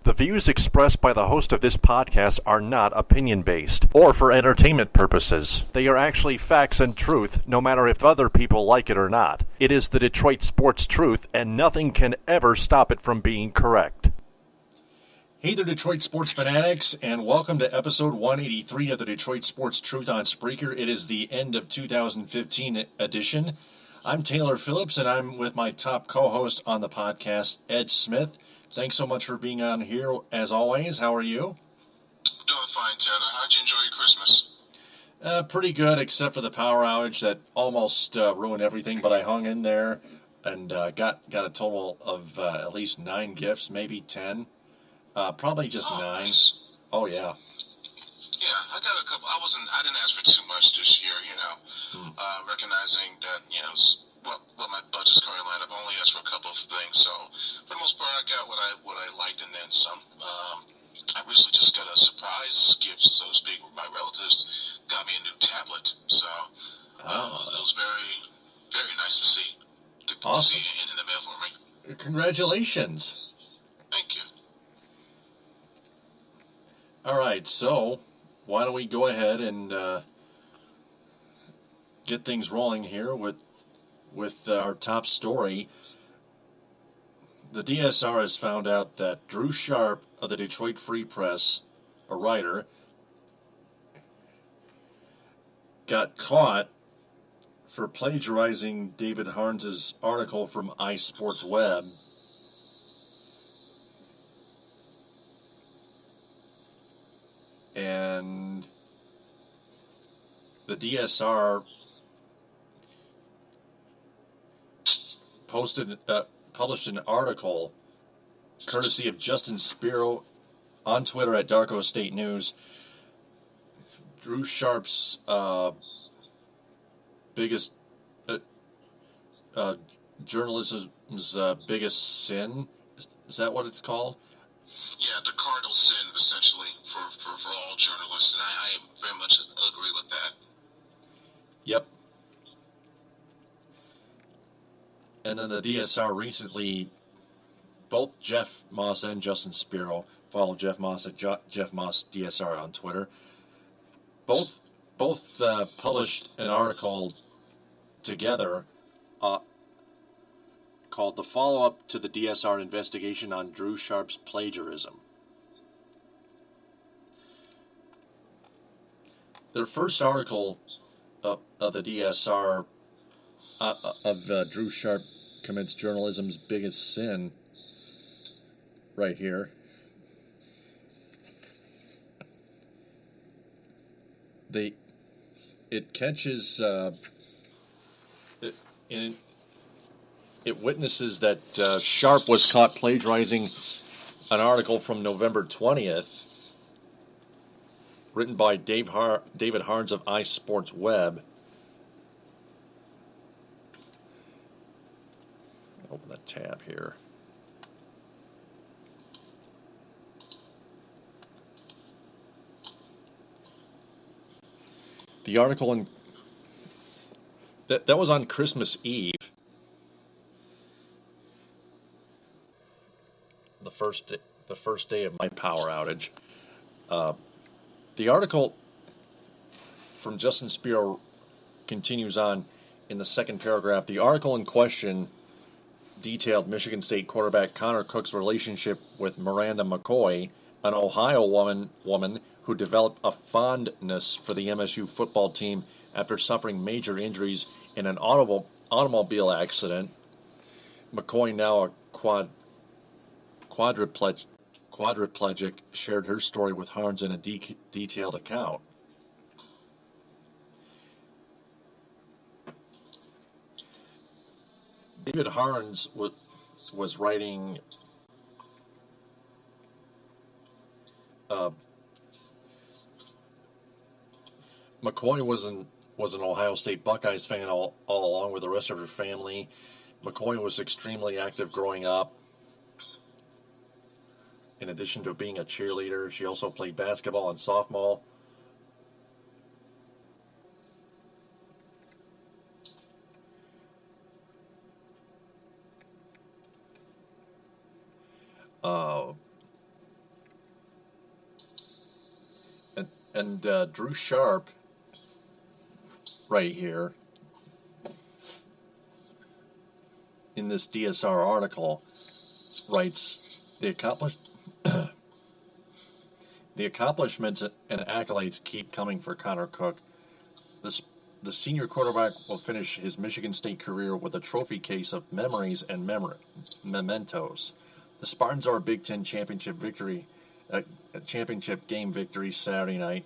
The views expressed by the host of this podcast are not opinion-based or for entertainment purposes. They are actually facts and truth, no matter if other people like it or not. It is the Detroit sports truth, and nothing can ever stop it from being correct. Hey there, Detroit sports fanatics, and welcome to episode 183 of the Detroit Sports Truth on Spreaker. It is the end of 2015 edition. I'm Taylor Phillips, and I'm with my top co-host on the podcast, Ed Smith. Thanks so much for being on here, as always. How are you? Doing fine, Taylor. How'd you enjoy your Christmas? Pretty good, except for the power outage that almost ruined everything, but I hung in there and got a total of at least 9 gifts, maybe 10. Probably just 9. Nice. Oh, yeah. Yeah, I got a couple. I didn't ask for too much this year, recognizing that, what my budget's currently lined up. I only asked for a couple of things, so for the most part, I got what I liked and then some. I recently just got a surprise gift, so to speak, with my relatives got me a new tablet, so it was very, very nice to see. Awesome. To see it in the mail for me. Congratulations. Thank you. All right, so why don't we go ahead and get things rolling here with our top story. The DSR has found out that Drew Sharp of the Detroit Free Press, a writer, got caught for plagiarizing David Harns' article from iSports Web. And the DSR published an article courtesy of Justin Spiro on Twitter at Darko State News. Drew Sharp's biggest journalism's biggest sin. Is that what it's called? Yeah, the cardinal sin, essentially, for all journalists, and I very much agree with that. Yep. And then the DSR recently, both Jeff Moss and Justin Spiro, follow Jeff Moss at Jeff Moss DSR on Twitter, both published an article together called The Follow-Up to the DSR Investigation on Drew Sharp's Plagiarism. Their first article of the DSR of Drew Sharp commits journalism's biggest sin right here. It catches it witnesses that Sharp was caught plagiarizing an article from November 20th, written by David Harns of iSports Web. Open that tab here. The article that was on Christmas Eve, the first day of my power outage. The article from Justin Spiro continues on in the second paragraph. The article in question detailed Michigan State quarterback Connor Cook's relationship with Miranda McCoy, an Ohio woman who developed a fondness for the MSU football team after suffering major injuries in an automobile accident. McCoy, now a quadriplegic, shared her story with Harns in a detailed account. David Harns was writing McCoy was an Ohio State Buckeyes fan all along with the rest of her family. McCoy was extremely active growing up. In addition to being a cheerleader, she also played basketball and softball. And Drew Sharp, right here, in this DSR article, writes, the accomplishments and accolades keep coming for Connor Cook. The senior quarterback will finish his Michigan State career with a trophy case of memories and mementos. The Spartans are a Big Ten championship game victory Saturday night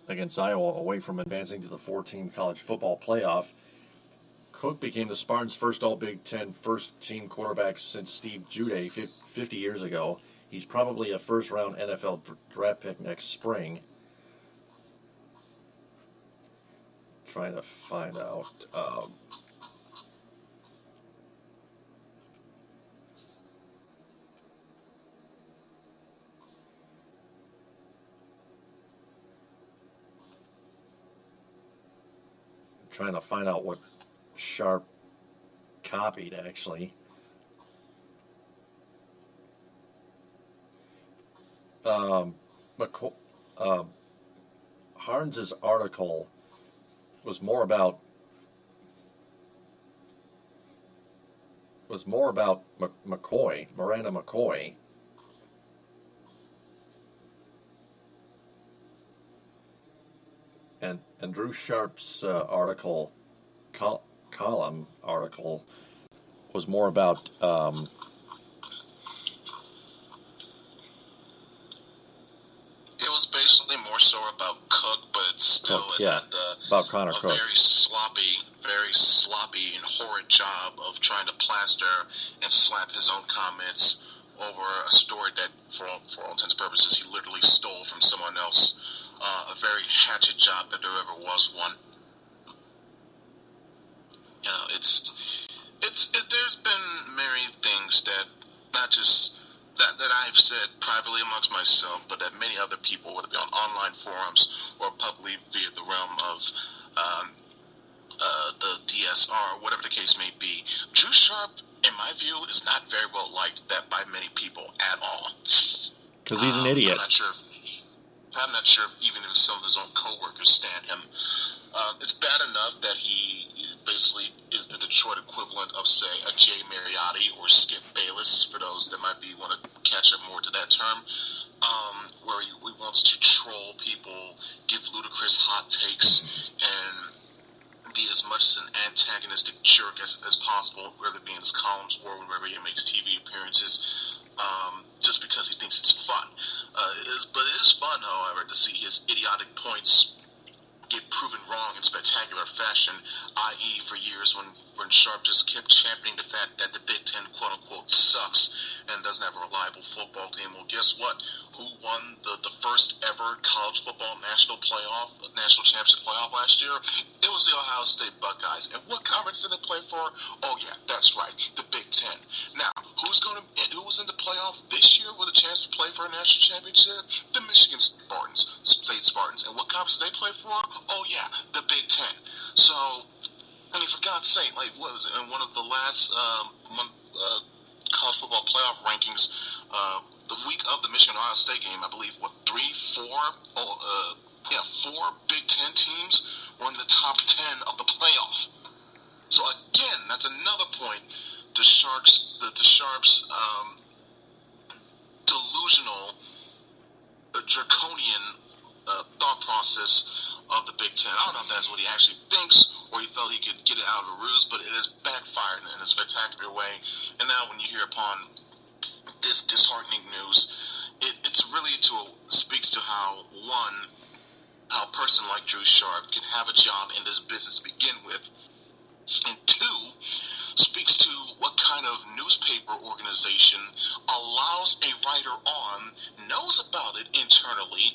against Iowa, away from advancing to the 4-team college football playoff. Cook became the Spartans' first All-Big Ten first-team quarterback since Steve Jude 50 years ago. He's probably a first-round NFL draft pick next spring. Trying to find out. Trying to find out what Sharp copied, actually. Harns' article was more about Miranda McCoy. And Drew Sharp's article, column article, was more about it was basically more so about Cook, but still about Connor Cook. Very sloppy and horrid job of trying to plaster and slap his own comments over a story that, for all intents and purposes, he literally stole from someone else. A very hatchet job if there ever was one. You know, there's been myriad things that not just that I've said privately amongst myself, but that many other people, whether it be on online forums or publicly via the realm of the DSR, whatever the case may be, Drew Sharp, in my view, is not very well liked by many people at all. Because he's an idiot. I'm not sure even if some of his own co-workers stand him. It's bad enough that he basically is the Detroit equivalent of, say, a Jay Mariotti or Skip Bayless, for those that might want to catch up more to that term, where he wants to troll people, give ludicrous hot takes, and be as much as an antagonistic jerk as possible, whether it be in his columns or whenever he makes TV appearances, just because he thinks it's fun. But it is fun, however, to see his idiotic points get proven wrong in spectacular fashion, i.e. for years when Sharp just kept championing the fact that the Big Ten, quote-unquote, sucks and doesn't have a reliable football team. Well, guess what? Who won the first ever college football national championship playoff last year? It was the Ohio State Buckeyes. And what conference did they play for? Oh, yeah, that's right, the Big Ten. Now, who was in the playoff this year with a chance to play for a national championship? The Michigan State Spartans. And what conference did they play for? Oh, yeah, the Big Ten. So, I mean, for God's sake, like, what was it? In one of the last college football playoff rankings, the week of the Michigan-Ohio State game, I believe, four Big Ten teams were in the top 10 of the playoff. So, again, that's another point to Sharp's delusional, draconian thought process of the Big Ten. I don't know if that's what he actually thinks or he felt he could get it out of a ruse, but it has backfired in a spectacular way. And now when you hear upon this disheartening news, it's really speaks to how a person like Drew Sharp can have a job in this business to begin with, and two, speaks to what kind of newspaper organization allows a writer on, knows about it internally,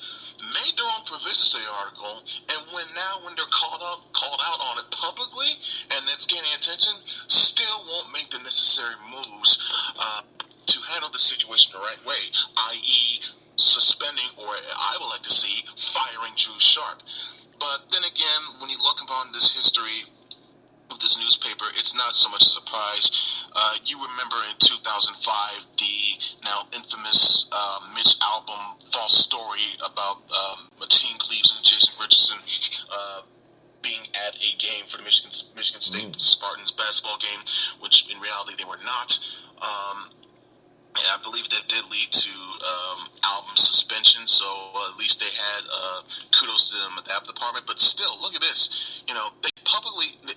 made their own provisions to the article, and when they're called out on it publicly, and it's gaining attention, still won't make the necessary moves to handle the situation the right way, i.e. suspending, or I would like to see, firing Drew Sharp. But then again, when you look upon this history of this newspaper, it's not so much a surprise. You remember in 2005 the now infamous Mitch Albom false story about Mateen Cleaves and Jason Richardson being at a game for the Michigan State Spartans basketball game, which in reality they were not. And I believe that did lead to album suspension, so at least they had kudos to them at that department. But still, look at this.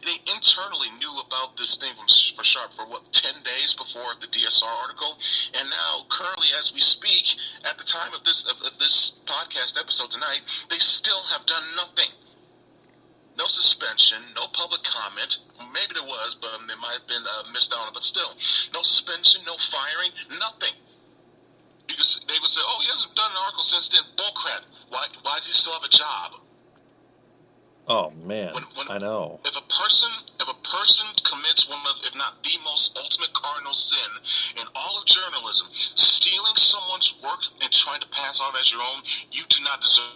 They internally knew about this thing for Sharp for 10 days before the DSR article, and now currently as we speak, at the time of this podcast episode tonight, they still have done nothing. No suspension, no public comment. Maybe there was, but it might have been missed out on. But still, no suspension, no firing, nothing. They would say, "Oh, he hasn't done an article since then." Bullcrap. Why does he still have a job? Oh man, I know. If a person commits one of, if not the most ultimate cardinal sin in all of journalism, stealing someone's work and trying to pass off as your own, you do not deserve.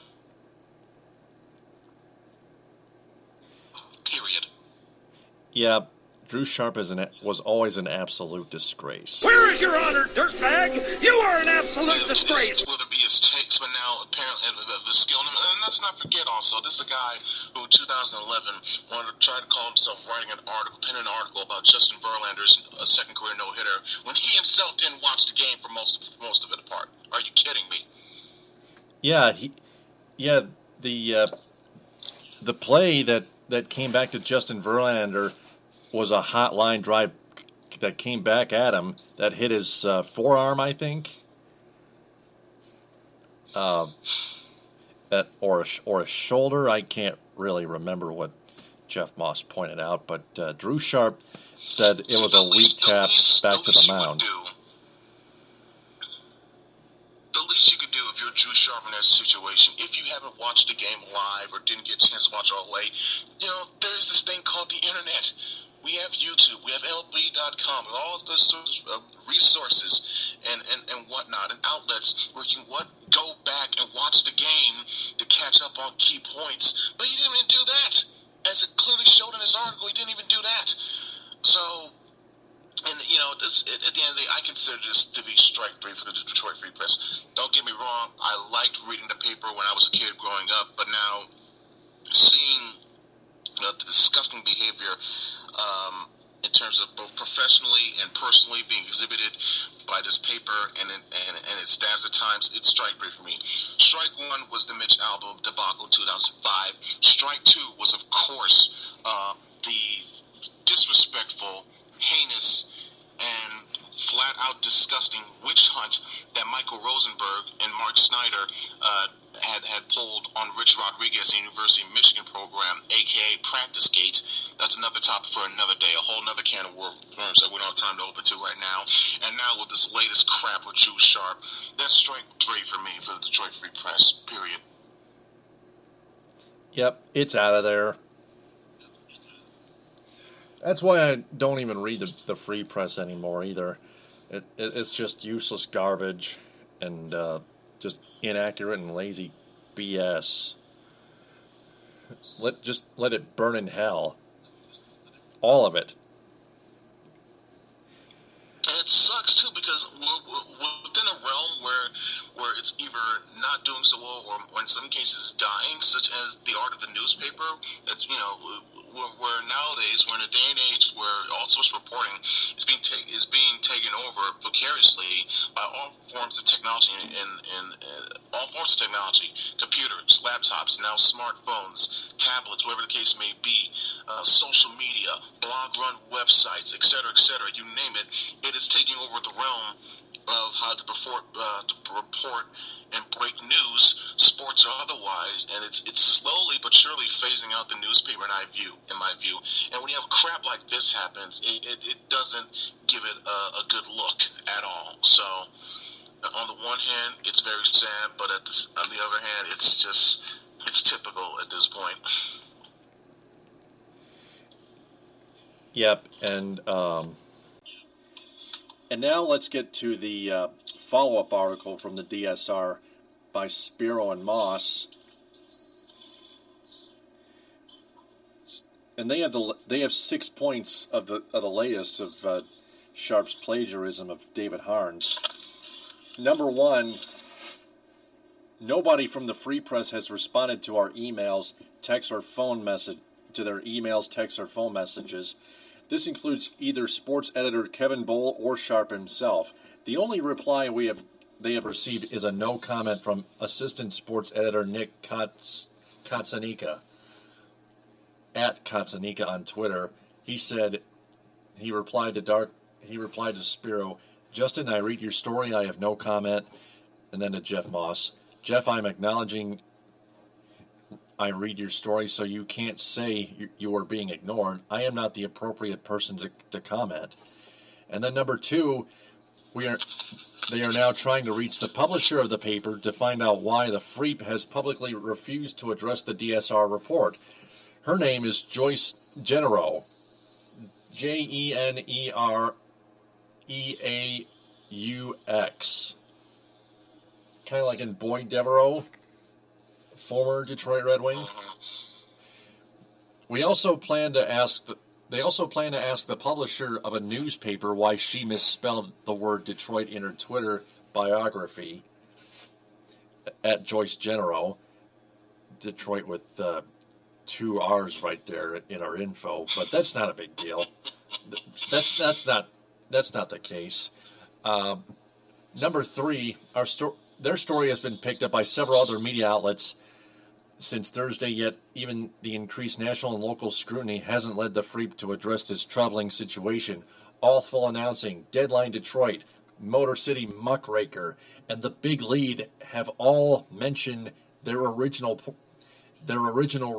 Period. Yeah, Drew Sharp was always an absolute disgrace. Where is your honor, dirtbag? You are an absolute disgrace. Whether it be his takes, but now apparently the skill. And let's not forget also, this is a guy who in 2011 wanted to try to call himself penning an article about Justin Verlander's second career no-hitter when he himself didn't watch the game for most of it apart. Are you kidding me? Yeah, the play that came back to Justin Verlander was a hot line drive that came back at him that hit his forearm, I think. Or a shoulder. I can't really remember what Jeff Moss pointed out, but Drew Sharp said it was a weak tap back to the mound. The least you could do if you're Drew Sharp in that situation, if you haven't watched the game live or didn't get a chance to watch all the way, there's this thing called the internet. We have YouTube, we have LB.com, all those sorts of resources and whatnot, and outlets where you can go back and watch the game to catch up on key points. But he didn't even do that. As it clearly showed in his article, he didn't even do that. So, and at the end of the day, I consider this to be strike three for the Detroit Free Press. Don't get me wrong, I liked reading the paper when I was a kid growing up, but now seeing the disgusting behavior in terms of both professionally and personally being exhibited by this paper and its staffs at times, it's strike three for me. Strike one was the Mitch Albom debacle in 2005. Strike two was, of course, the disrespectful, heinous, and flat-out disgusting witch hunt that Michael Rosenberg and Mark Snyder had pulled on Rich Rodriguez, the University of Michigan program, a.k.a. Practice Gate. That's another topic for another day, a whole other can of worms that we don't have time to open to right now. And now with this latest crap with Drew Sharp, that's strike three for me for the Detroit Free Press, period. Yep, it's out of there. That's why I don't even read the Free Press anymore either. It's just useless garbage and just inaccurate and lazy BS. Let it burn in hell. All of it. And it sucks too because we're within a realm where it's either not doing so well or in some cases dying, such as the art of the newspaper. That's where nowadays we're in a day and age where all sorts of reporting is being taken over vicariously by all forms of technology and all forms of technology, computers, laptops, now smartphones, tablets, whatever the case may be, social media, blog-run websites, etc., you name it. It is taking over the realm of how to report and break news, sports or otherwise, and it's slowly but surely phasing out the newspaper in my view. And when you have crap like this happens, it doesn't give it a good look at all. So on the one hand, it's very sad, but on the other hand, it's typical at this point. Yep, and now let's get to the follow-up article from the DSR by Spiro and Moss. And they have 6 points of the latest of Sharp's plagiarism of David Harns. Number one, nobody from the Free Press has responded to our emails, text, or phone message to their emails, texts, or phone messages. This includes either sports editor Kevin Bowl or Sharp himself. The only reply they have received is a no comment from assistant sports editor Nick Katsanika at Katsanika on Twitter. He said he replied to Spiro, "Justin, I read your story. I have no comment." And then to Jeff Moss, "Jeff, I'm acknowledging I read your story, so you can't say you are being ignored. I am not the appropriate person to comment." And then number two, they are now trying to reach the publisher of the paper to find out why the Free has publicly refused to address the DSR report. Her name is Joyce Generaux, Jenereaux, kind of like in Boyd Devereaux, former Detroit Red Wing. They also plan to ask the publisher of a newspaper why she misspelled the word Detroit in her Twitter biography at Joyce Generaux, Detroit with 2 R's right there in our info, but that's not a big deal. That's not the case. Number three, their story has been picked up by several other media outlets since Thursday, yet even the increased national and local scrutiny hasn't led the Free to address this troubling situation. Awful Announcing, Deadline Detroit, Motor City Muckraker, and The Big Lead have all mentioned their original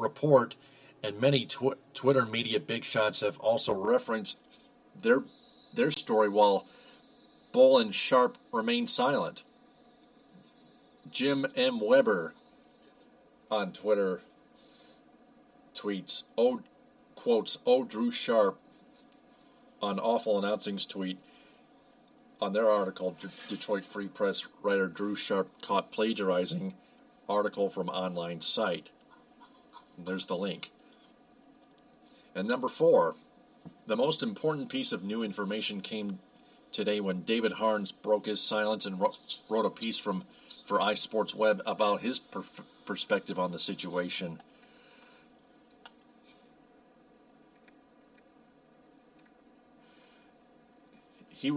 report, and many Twitter media big shots have also referenced their story, while Bull and Sharp remain silent. Jim M. Weber on Twitter tweets, quotes, Drew Sharp on Awful Announcing's tweet on their article, Detroit Free Press writer Drew Sharp caught plagiarizing article from online site. And there's the link. And number four, the most important piece of new information came today when David Harns broke his silence and wrote a piece for iSports Web about his perspective on the situation. He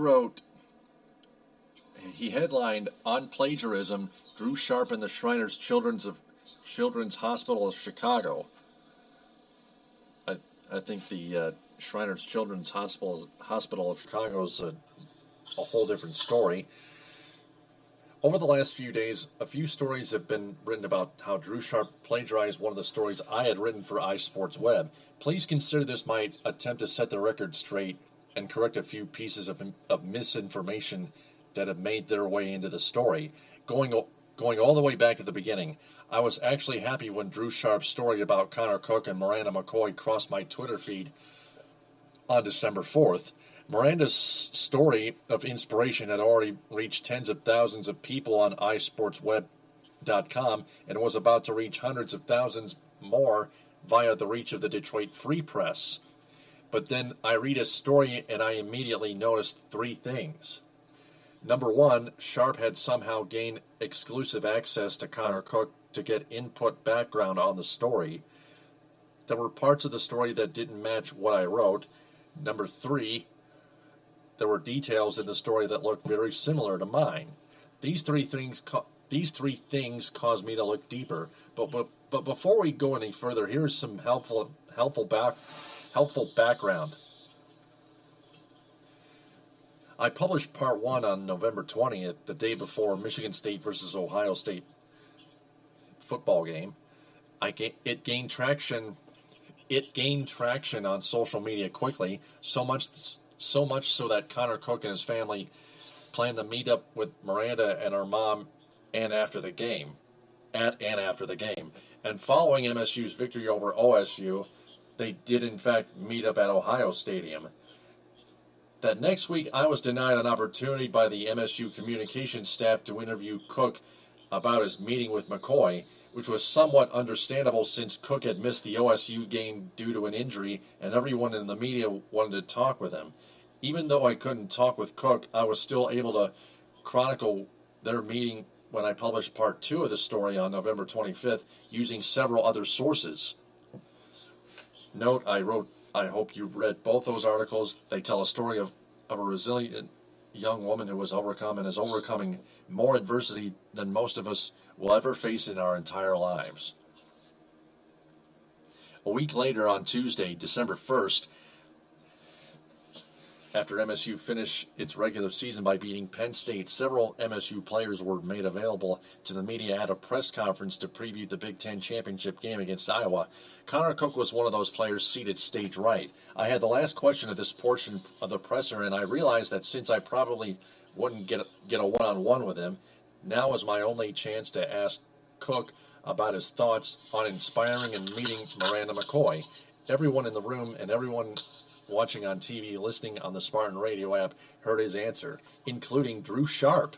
headlined, "On Plagiarism, Drew Sharp and the Shriners Children's Hospital of Chicago." I think the Shriners Children's Hospital of Chicago is a whole different story. Over the last few days, a few stories have been written about how Drew Sharp plagiarized one of the stories I had written for iSports Web. Please consider this my attempt to set the record straight and correct a few pieces of misinformation that have made their way into the story. Going all the way back to the beginning, I was actually happy when Drew Sharp's story about Connor Cook and Miranda McCoy crossed my Twitter feed on December 4th. Miranda's story of inspiration had already reached tens of thousands of people on iSportsWeb.com and was about to reach hundreds of thousands more via the reach of the Detroit Free Press. But then I read a story and I immediately noticed three things. Number one, Sharp had somehow gained exclusive access to Connor Cook to get input background on the story. There were parts of the story that didn't match what I wrote. Number three, there were details in the story that looked very similar to mine. These three things caused me to look deeper. But before we go any further, here's some helpful background. I published part one on November 20th, the day before Michigan State versus Ohio State football game. It gained traction on social media quickly, so much so that Connor Cook and his family planned to meet up with Miranda and her mom after the game. And following MSU's victory over OSU, they did in fact meet up at Ohio Stadium. That next week, I was denied an opportunity by the MSU communications staff to interview Cook about his meeting with McCoy, which was somewhat understandable since Cook had missed the OSU game due to an injury and everyone in the media wanted to talk with him. Even though I couldn't talk with Cook, I was still able to chronicle their meeting when I published part 2 of the story on November 25th using several other sources. Note, I hope you read both those articles. They tell a story of a resilient young woman who was overcome and is overcoming more adversity than most of us will ever face in our entire lives. A week later, on Tuesday, December 1st, after MSU finished its regular season by beating Penn State, several MSU players were made available to the media at a press conference to preview the Big Ten championship game against Iowa. Connor Cook was one of those players seated stage right. I had the last question of this portion of the presser, and I realized that since I probably wouldn't get a one-on-one with him, now was my only chance to ask Cook about his thoughts on inspiring and meeting Miranda McCoy. Everyone in the room and everyone watching on TV, listening on the Spartan radio app, heard his answer, including Drew Sharp.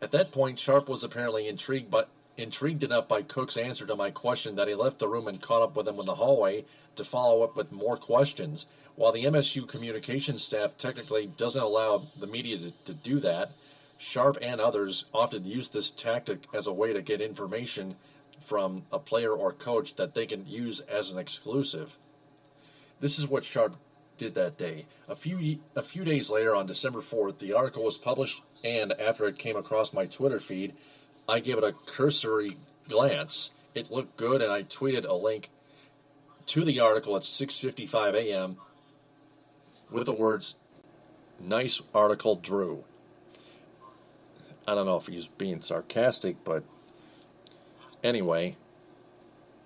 At that point, Sharp was apparently intrigued enough by Cook's answer to my question that he left the room and caught up with him in the hallway to follow up with more questions. While the MSU communications staff technically doesn't allow the media to do that, Sharp and others often use this tactic as a way to get information from a player or coach that they can use as an exclusive. This is what Sharp did that day. A few days later, on December 4th, the article was published, and after it came across my Twitter feed, I gave it a cursory glance. It looked good, and I tweeted a link to the article at 6:55 a.m. with the words, "Nice article, Drew." I don't know if he's being sarcastic, but anyway.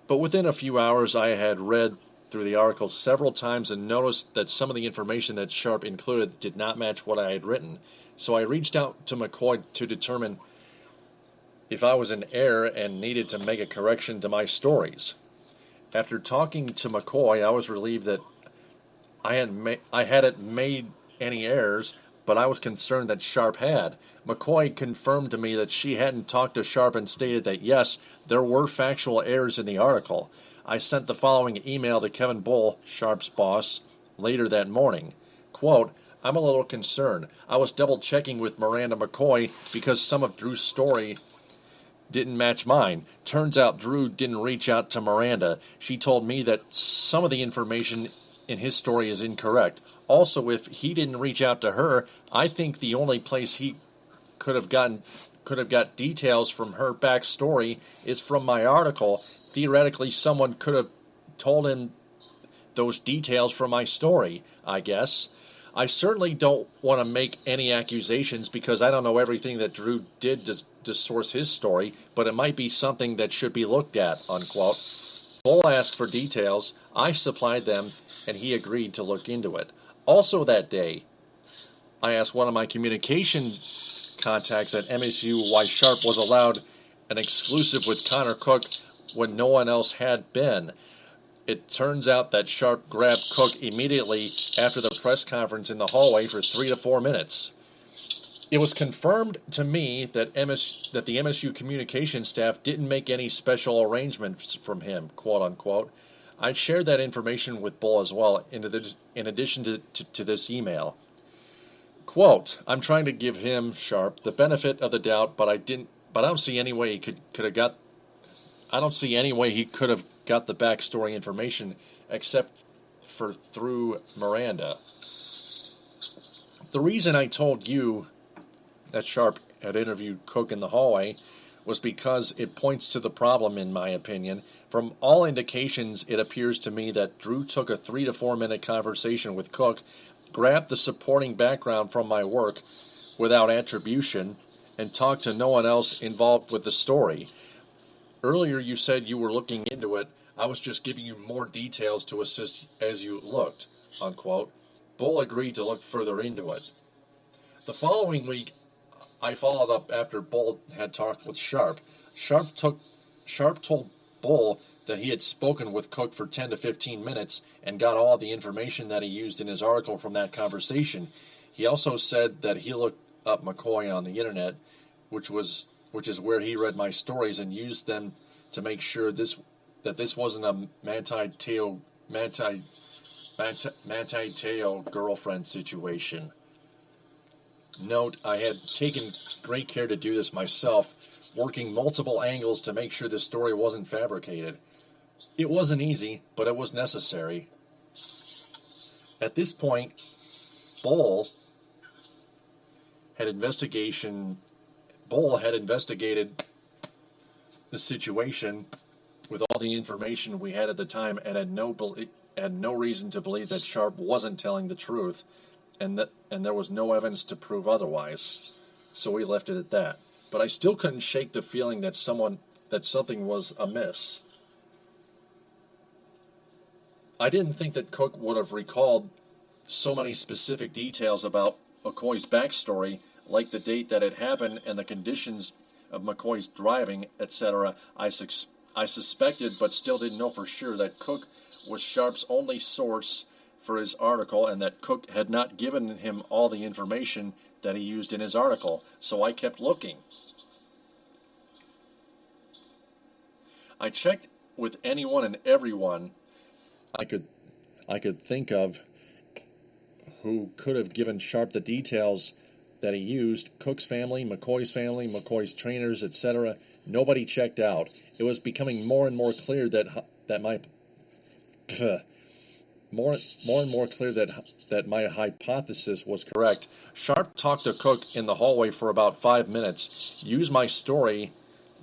But within a few hours, I had read through the article several times and noticed that some of the information that Sharp included did not match what I had written. So I reached out to McCoy to determine if I was in error and needed to make a correction to my stories. After talking to McCoy, I was relieved that I hadn't made any errors, but I was concerned that Sharp had. McCoy confirmed to me that she hadn't talked to Sharp and stated that yes, there were factual errors in the article. I sent the following email to Kevin Bull, Sharp's boss, later that morning. Quote, "I'm a little concerned. I was double-checking with Miranda McCoy because some of Drew's story didn't match mine. Turns out Drew didn't reach out to Miranda. She told me that some of the information in his story is incorrect. Also, if he didn't reach out to her, I think the only place he could have got details from her backstory is from my article. Theoretically, someone could have told him those details from my story, I guess. I certainly don't want to make any accusations because I don't know everything that Drew did to source his story, but it might be something that should be looked at," unquote. Bull asked for details. I supplied them, and he agreed to look into it. Also that day, I asked one of my communication contacts at MSU why Sharp was allowed an exclusive with Connor Cook when no one else had been. It turns out that Sharp grabbed Cook immediately after the press conference in the hallway for 3 to 4 minutes. It was confirmed to me that the MSU communication staff didn't make any special arrangements from him, quote unquote. I shared that information with Bull as well, in addition to this email. Quote, "I'm trying to give him, Sharp, the benefit of the doubt, but I don't see any way he could have got the backstory information except for through Miranda. The reason I told you that Sharp had interviewed Cook in the hallway was because it points to the problem, in my opinion. From all indications, it appears to me that Drew took a 3 to 4 minute conversation with Cook, grabbed the supporting background from my work without attribution, and talked to no one else involved with the story. Earlier you said you were looking into it. I was just giving you more details to assist as you looked," unquote. Bull agreed to look further into it. The following week, I followed up after Bull had talked with Sharp. Sharp told Bull that he had spoken with Cook for 10 to 15 minutes and got all the information that he used in his article from that conversation. He also said that he looked up McCoy on the internet, which was which is where he read my stories and used them to make sure this wasn't a Manti Te'o girlfriend situation. Note, I had taken great care to do this myself, working multiple angles to make sure the story wasn't fabricated. It wasn't easy, but it was necessary. At this point, Bull had investigated the situation with all the information we had at the time, and had no reason to believe that Sharp wasn't telling the truth, and there was no evidence to prove otherwise. So we left it at that. But I still couldn't shake the feeling that something was amiss. I didn't think that Cook would have recalled so many specific details about McCoy's backstory, like the date that it happened and the conditions of McCoy's driving, etc. I suspected, but still didn't know for sure, that Cook was Sharp's only source for his article, and that Cook had not given him all the information that he used in his article, so I kept looking. I checked with anyone and everyone I could think of who could have given Sharp the details that he used. Cook's family, McCoy's trainers, etc. Nobody checked out. It was becoming more and more clear that my hypothesis was correct. Sharp talked to Cook in the hallway for about 5 minutes, used my story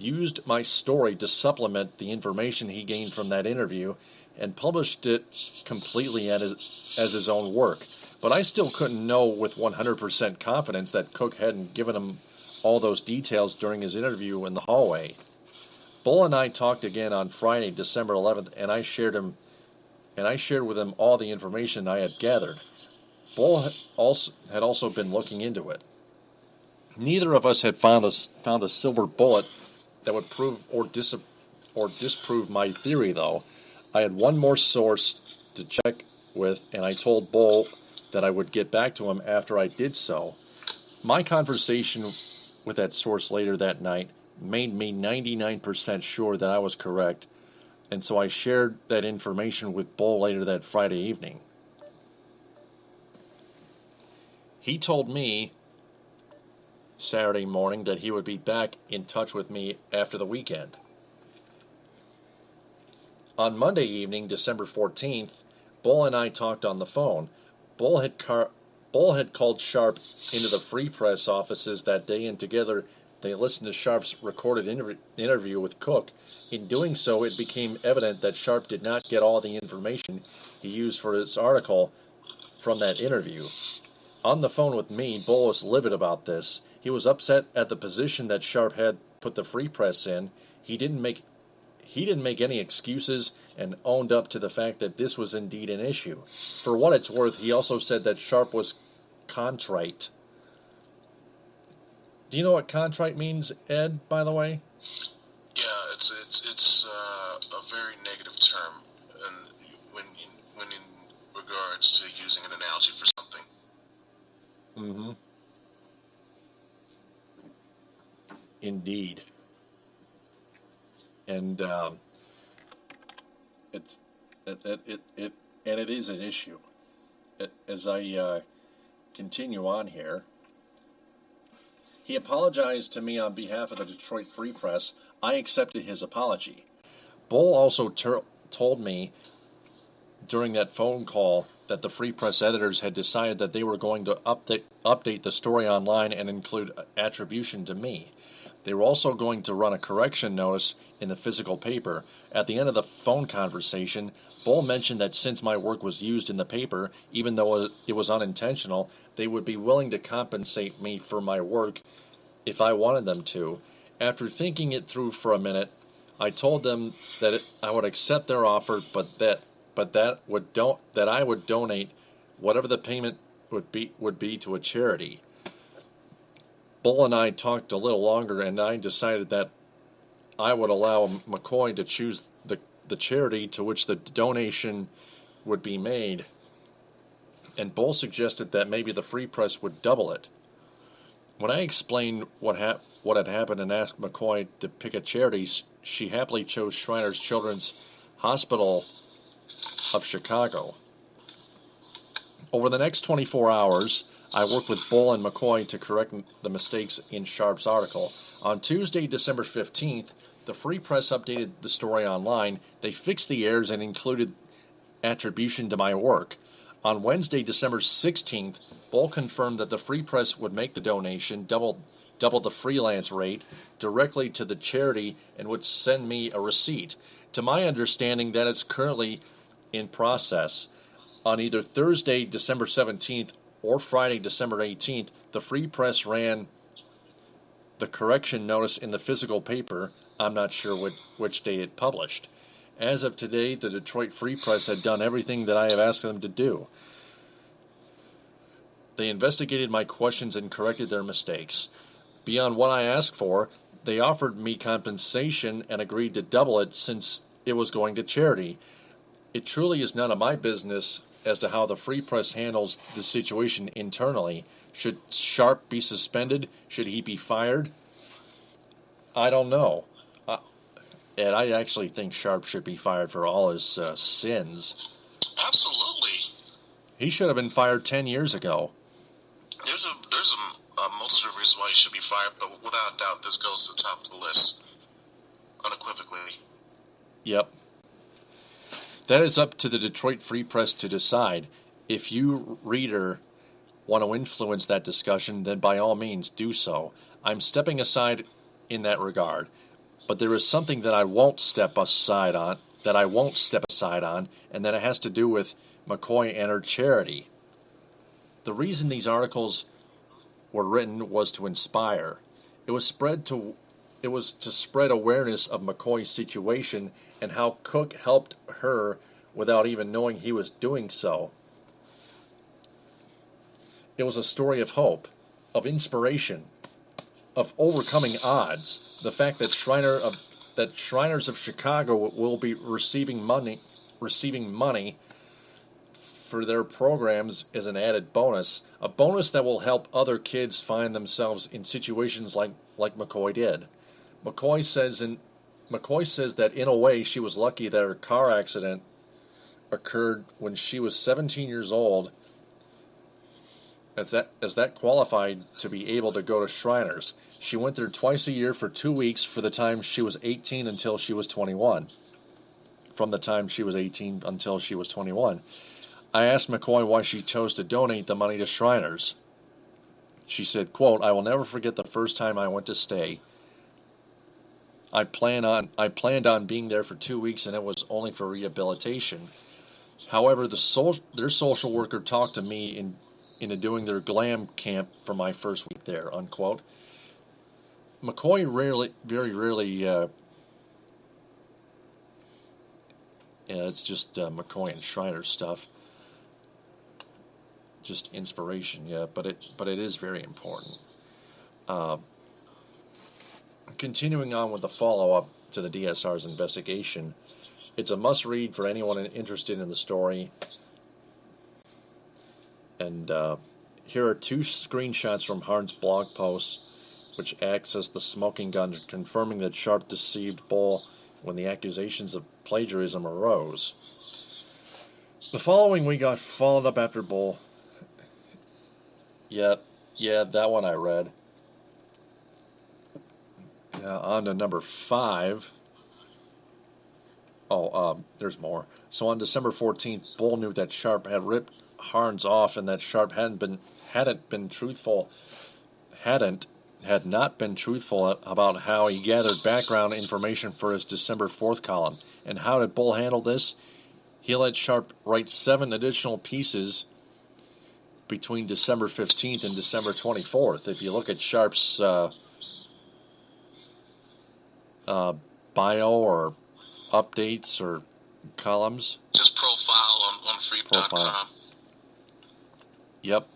to supplement the information he gained from that interview, and published it completely as his own work. But I still couldn't know with 100% confidence that Cook hadn't given him all those details during his interview in the hallway. Bull and I talked again on Friday, December 11th, and I shared with him all the information I had gathered. Bull had also been looking into it. Neither of us had found a silver bullet that would prove or disprove my theory, though. I had one more source to check with, and I told Bull that I would get back to him after I did so. My conversation with that source later that night made me 99% sure that I was correct, and so I shared that information with Bull later that Friday evening. He told me Saturday morning that he would be back in touch with me after the weekend. On Monday evening, December 14th, Bull and I talked on the phone. Bull had called Sharp into the Free Press offices that day, and together they listened to Sharp's recorded interview with Cook. In doing so, it became evident that Sharp did not get all the information he used for his article from that interview. On the phone with me, Bull was livid about this. He was upset at the position that Sharp had put the Free Press in. He didn't make any excuses and owned up to the fact that this was indeed an issue. For what it's worth, he also said that Sharp was contrite. Do you know what contrite means, Ed, by the way? Yeah, it's a very negative term, and when in regards to using an analogy for something. Mm-hmm. Indeed. And it is an issue. As I continue on here, he apologized to me on behalf of the Detroit Free Press. I accepted his apology. Bull also told me during that phone call that the Free Press editors had decided that they were going to update the story online and include attribution to me. They were also going to run a correction notice in the physical paper. At the end of the phone conversation, Bull mentioned that since my work was used in the paper, even though it was unintentional, they would be willing to compensate me for my work if I wanted them to. After thinking it through for a minute, I told them that I would accept their offer, but that I would donate whatever the payment would be to a charity. Bull and I talked a little longer, and I decided that I would allow McCoy to choose the charity to which the donation would be made. And Bull suggested that maybe the Free Press would double it. When I explained what had happened and asked McCoy to pick a charity, she happily chose Shriners Children's Hospital of Chicago. Over the next 24 hours, I worked with Bull and McCoy to correct the mistakes in Sharp's article. On Tuesday, December 15th, the Free Press updated the story online. They fixed the errors and included attribution to my work. On Wednesday, December 16th, Bull confirmed that the Free Press would make the donation, double the freelance rate, directly to the charity and would send me a receipt. To my understanding, that is currently in process. On either Thursday, December 17th, or Friday, December 18th, the Free Press ran the correction notice in the physical paper. I'm not sure which day it published. As of today, the Detroit Free Press had done everything that I have asked them to do. They investigated my questions and corrected their mistakes. Beyond what I asked for, they offered me compensation and agreed to double it since it was going to charity. It truly is none of my business as to how the Free Press handles the situation internally. Should Sharp be suspended? Should he be fired? I don't know. And I actually think Sharp should be fired for all his sins. Absolutely. He should have been fired 10 years ago. There's a multitude of reasons why he should be fired, but without a doubt, this goes to the top of the list. Unequivocally. Yep. That is up to the Detroit Free Press to decide. If you, reader, want to influence that discussion, then by all means do so. I'm stepping aside in that regard. But there is something that I won't step aside on, and that it has to do with McCoy and her charity. The reason these articles were written was to inspire. It was to spread awareness of McCoy's situation and how Cook helped her without even knowing he was doing so. It was a story of hope, of inspiration, of overcoming odds. The fact that Shriners of Chicago will be receiving money for their programs is an added bonus, a bonus that will help other kids find themselves in situations like McCoy did. McCoy says that in a way she was lucky that her car accident occurred when she was 17 years old, as that qualified to be able to go to Shriners. She went there twice a year for 2 weeks for the time she was 18 until she was 21. From the time she was 18 until she was 21. I asked McCoy why she chose to donate the money to Shriners. She said, quote, "I will never forget the first time I went to stay. I planned on being there for 2 weeks, and it was only for rehabilitation. However, their social worker talked to me into doing their glam camp for my first week there," unquote. McCoy very rarely, it's just McCoy and Shriner stuff. Just inspiration, yeah, but it is very important. Continuing on with the follow-up to the DSR's investigation, it's a must-read for anyone interested in the story. And here are 2 screenshots from Harns' blog posts, which acts as the smoking gun, confirming that Sharp deceived Bull when the accusations of plagiarism arose. The following week got followed up after Bull. Yeah, that one I read. On to number 5. There's more. So on December 14th, Bull knew that Sharp had ripped Harns off and that Sharp had not been truthful about how he gathered background information for his December 4th column. And how did Bull handle this? He let Sharp write 7 additional pieces between December 15th and December 24th. If you look at Sharp's bio or updates or columns. Just profile on freep.com. Yep.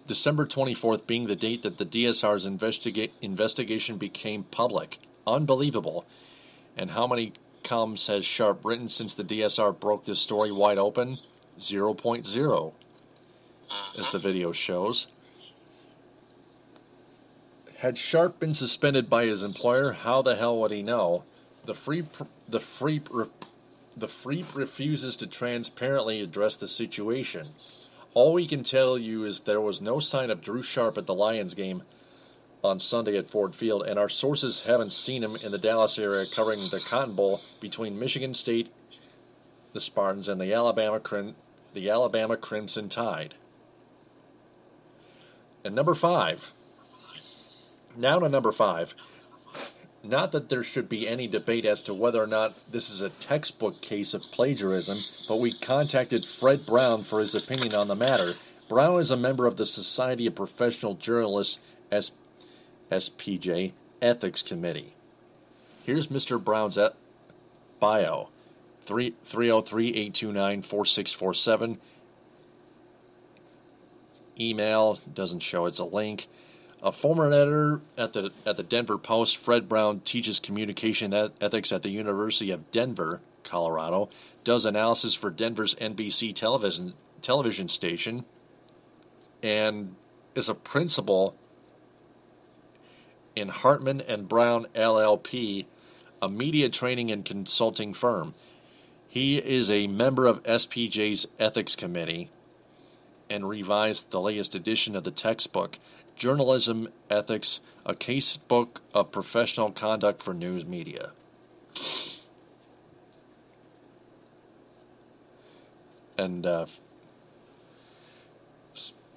December 24th being the date that the DSR's investigation became public. Unbelievable. And how many columns has Sharp written since the DSR broke this story wide open? 0.0, as the video shows. Had Sharp been suspended by his employer, how the hell would he know? The Freep refuses to transparently address the situation. All we can tell you is there was no sign of Drew Sharp at the Lions game on Sunday at Ford Field, and our sources haven't seen him in the Dallas area covering the Cotton Bowl between Michigan State, the Spartans, and the Alabama Crimson Tide. And number 5. Now to number 5. Not that there should be any debate as to whether or not this is a textbook case of plagiarism, but we contacted Fred Brown for his opinion on the matter. Brown is a member of the Society of Professional Journalists SPJ Ethics Committee. Here's Mr. Brown's bio. 303-829-4647. Email, doesn't show, it's a link. A former editor at the Denver Post, Fred Brown teaches communication ethics at the University of Denver, Colorado, does analysis for Denver's NBC television station, and is a principal in Hartman and Brown LLP, a media training and consulting firm. He is a member of SPJ's Ethics Committee and revised the latest edition of the textbook, Journalism Ethics, a case book of professional conduct for news media. And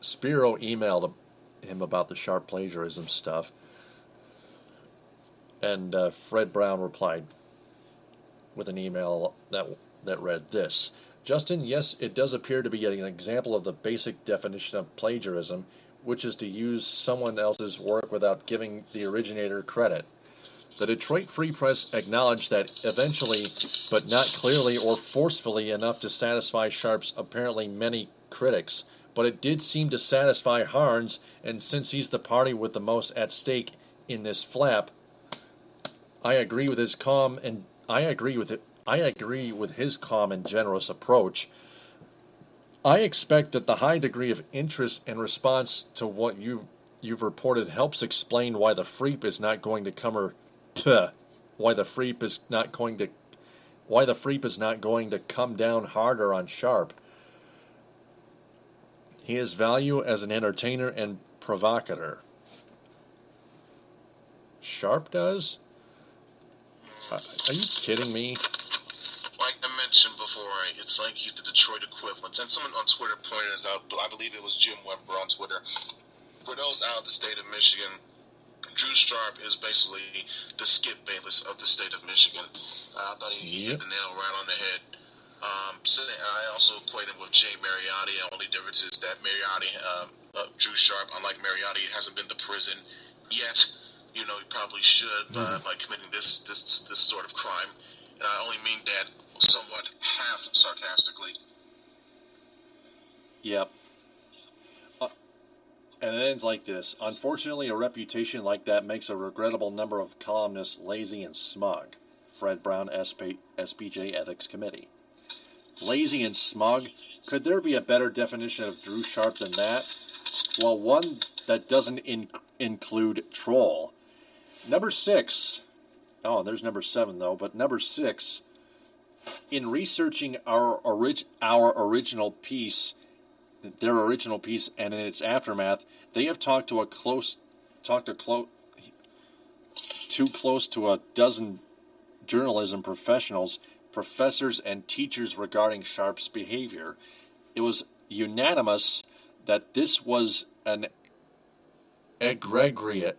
Spiro emailed him about the Sharp plagiarism stuff, and Fred Brown replied with an email that read this: Justin, yes, it does appear to be an example of the basic definition of plagiarism, which is to use someone else's work without giving the originator credit. The Detroit Free Press acknowledged that eventually, but not clearly or forcefully enough to satisfy Sharp's apparently many critics, but it did seem to satisfy Harns, and since he's the party with the most at stake in this flap, I agree with his calm and generous approach. I expect that the high degree of interest and response to what you've reported helps explain why the Freep is not going to come down harder on Sharp. He has value as an entertainer and provocateur. Sharp does? Are you kidding me? Like I mentioned before, it's like he's the Detroit equivalent. And someone on Twitter pointed us out, I believe it was Jim Weber on Twitter. For those out of the state of Michigan, Drew Sharp is basically the Skip Bayless of the state of Michigan. I thought he hit the nail right on the head. I also equate him with Jay Mariotti. The only difference is that Drew Sharp, unlike Mariotti, hasn't been to prison yet. You know, he probably should by committing this sort of crime. And I only mean that somewhat half sarcastically. Yep. And it ends like this. Unfortunately, a reputation like that makes a regrettable number of columnists lazy and smug. Fred Brown, SPJ Ethics Committee. Lazy and smug? Could there be a better definition of Drew Sharp than that? Well, one that doesn't include troll. Number 6. Oh, there's number 7 though. But number 6. In researching their original piece, and in its aftermath, they have talked too close to a dozen journalism professionals, professors, and teachers regarding Sharp's behavior. It was unanimous that this was an egregious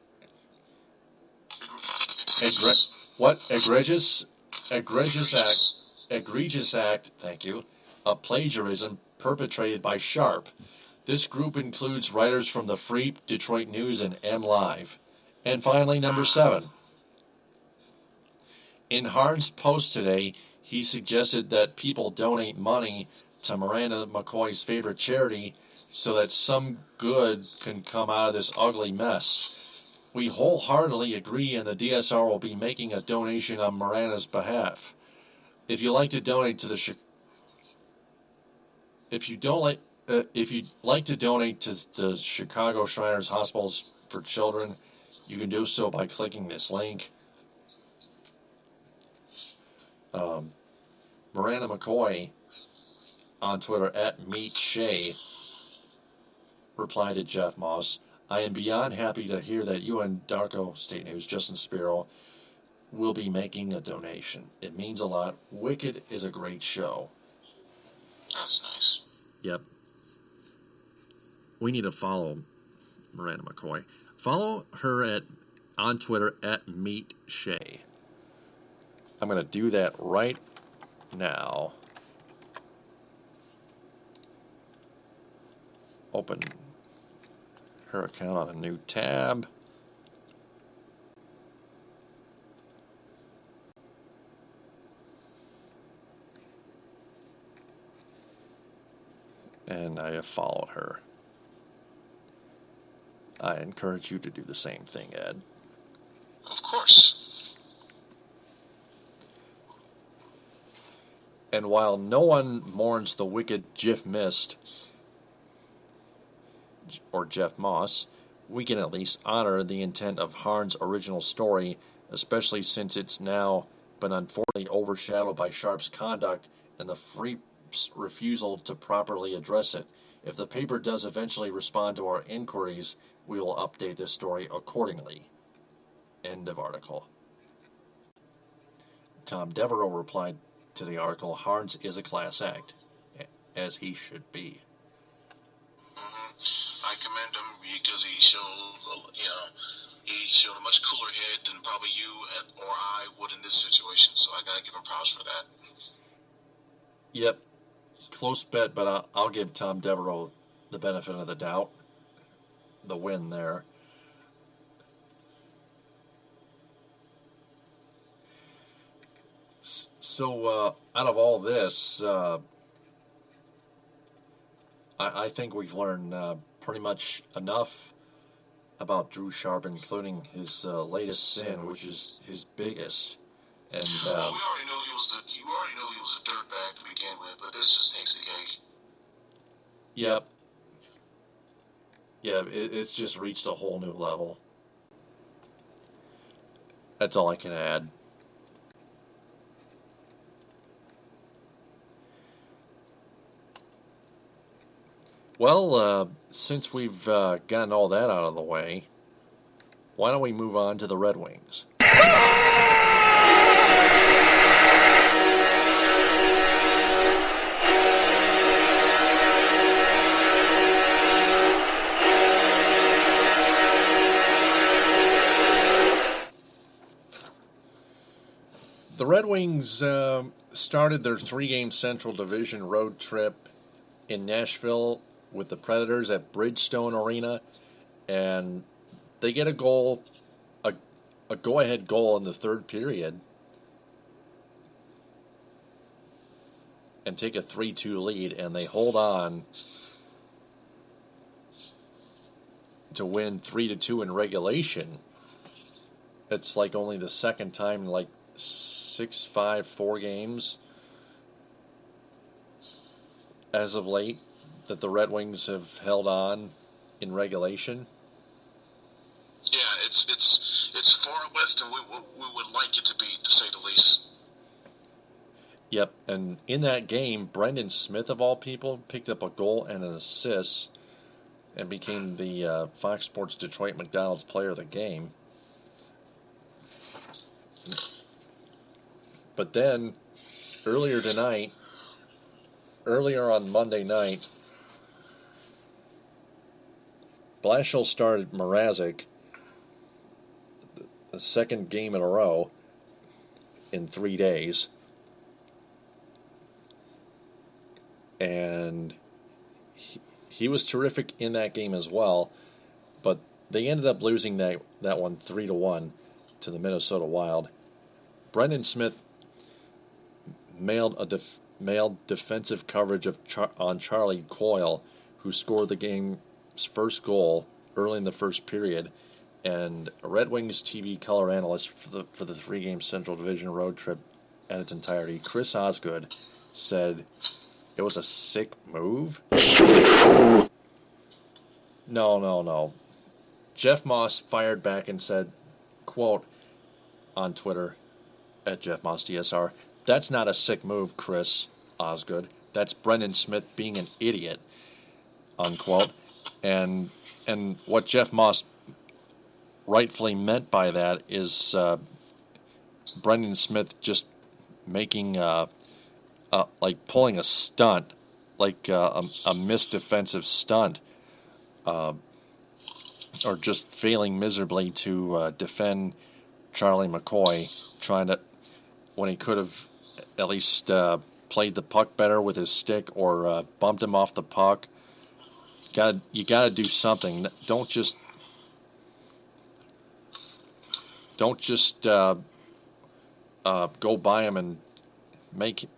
act, thank you, of plagiarism perpetrated by Sharp. This group includes writers from the Free, Detroit News, and MLive. And finally, number 7. In Harns' post today, he suggested that people donate money to Miranda McCoy's favorite charity so that some good can come out of this ugly mess. We wholeheartedly agree, and the DSR will be making a donation on Miranda's behalf. If you'd like to donate to the Chicago Shriners Hospitals for Children, You can do so by clicking this link. Miranda McCoy on Twitter @MeetShay replied to Jeff Moss, I am beyond happy to hear that you and Darko State News, Justin Spiro, will be making a donation. It means a lot. Wicked is a great show. That's nice. Yep. We need to follow Miranda McCoy. Follow her on Twitter @MeetShay. I'm going to do that right now. Open her account on a new tab. And I have followed her. I encourage you to do the same thing, Ed. Of course. And while no one mourns the wicked Jeff missed, or Jeff Moss, we can at least honor the intent of Harns' original story, especially since it's now been unfortunately overshadowed by Sharp's conduct and the Freep's refusal to properly address it. If the paper does eventually respond to our inquiries, we will update this story accordingly. End of article. Tom Devereaux replied to the article, Harns is a class act, as he should be. I commend him because he showed a much cooler head than probably you or I would in this situation. So I gotta give him props for that. Yep, close bet, but I'll give Tom Devereaux the benefit of the doubt. The win there. So out of all this, I think we've learned pretty much enough about Drew Sharp, including his latest sin, which is his biggest. And well, we already knew he was a dirtbag to begin with, but this just takes the cake. Yep. Yeah, it's just reached a whole new level. That's all I can add. Well, since we've gotten all that out of the way, why don't we move on to the Red Wings? The Red Wings started their 3-game Central Division road trip in Nashville with the Predators at Bridgestone Arena, and they get a go-ahead goal in the third period and take a 3-2 lead, and they hold on to win 3-2 in regulation. It's like only the second time in like 4 games as of late that the Red Wings have held on in regulation. Yeah, it's far less than we would like it to be, to say the least. Yep, and in that game, Brendan Smith, of all people, picked up a goal and an assist and became the Fox Sports Detroit McDonald's player of the game. But then, earlier on Monday night, Blashill started Mrazek, the second game in a row in 3 days. And he was terrific in that game as well, but they ended up losing that one 3-1 to the Minnesota Wild. Brendan Smith mailed defensive coverage on Charlie Coyle, who scored the game's first goal early in the first period, and a Red Wings TV color analyst for the 3-game Central Division road trip in its entirety, Chris Osgood, said it was a sick move. No. Jeff Moss fired back and said, quote, on Twitter, at Jeff Moss DSR, "That's not a sick move, Chris Osgood. That's Brendan Smith being an idiot," unquote. And what Jeff Moss rightfully meant by that is Brendan Smith just making like pulling a stunt, like a missed defensive stunt, or just failing miserably to defend Charlie McCoy, when he could have at least played the puck better with his stick or bumped him off the puck. You gotta do something. Don't just go by him and make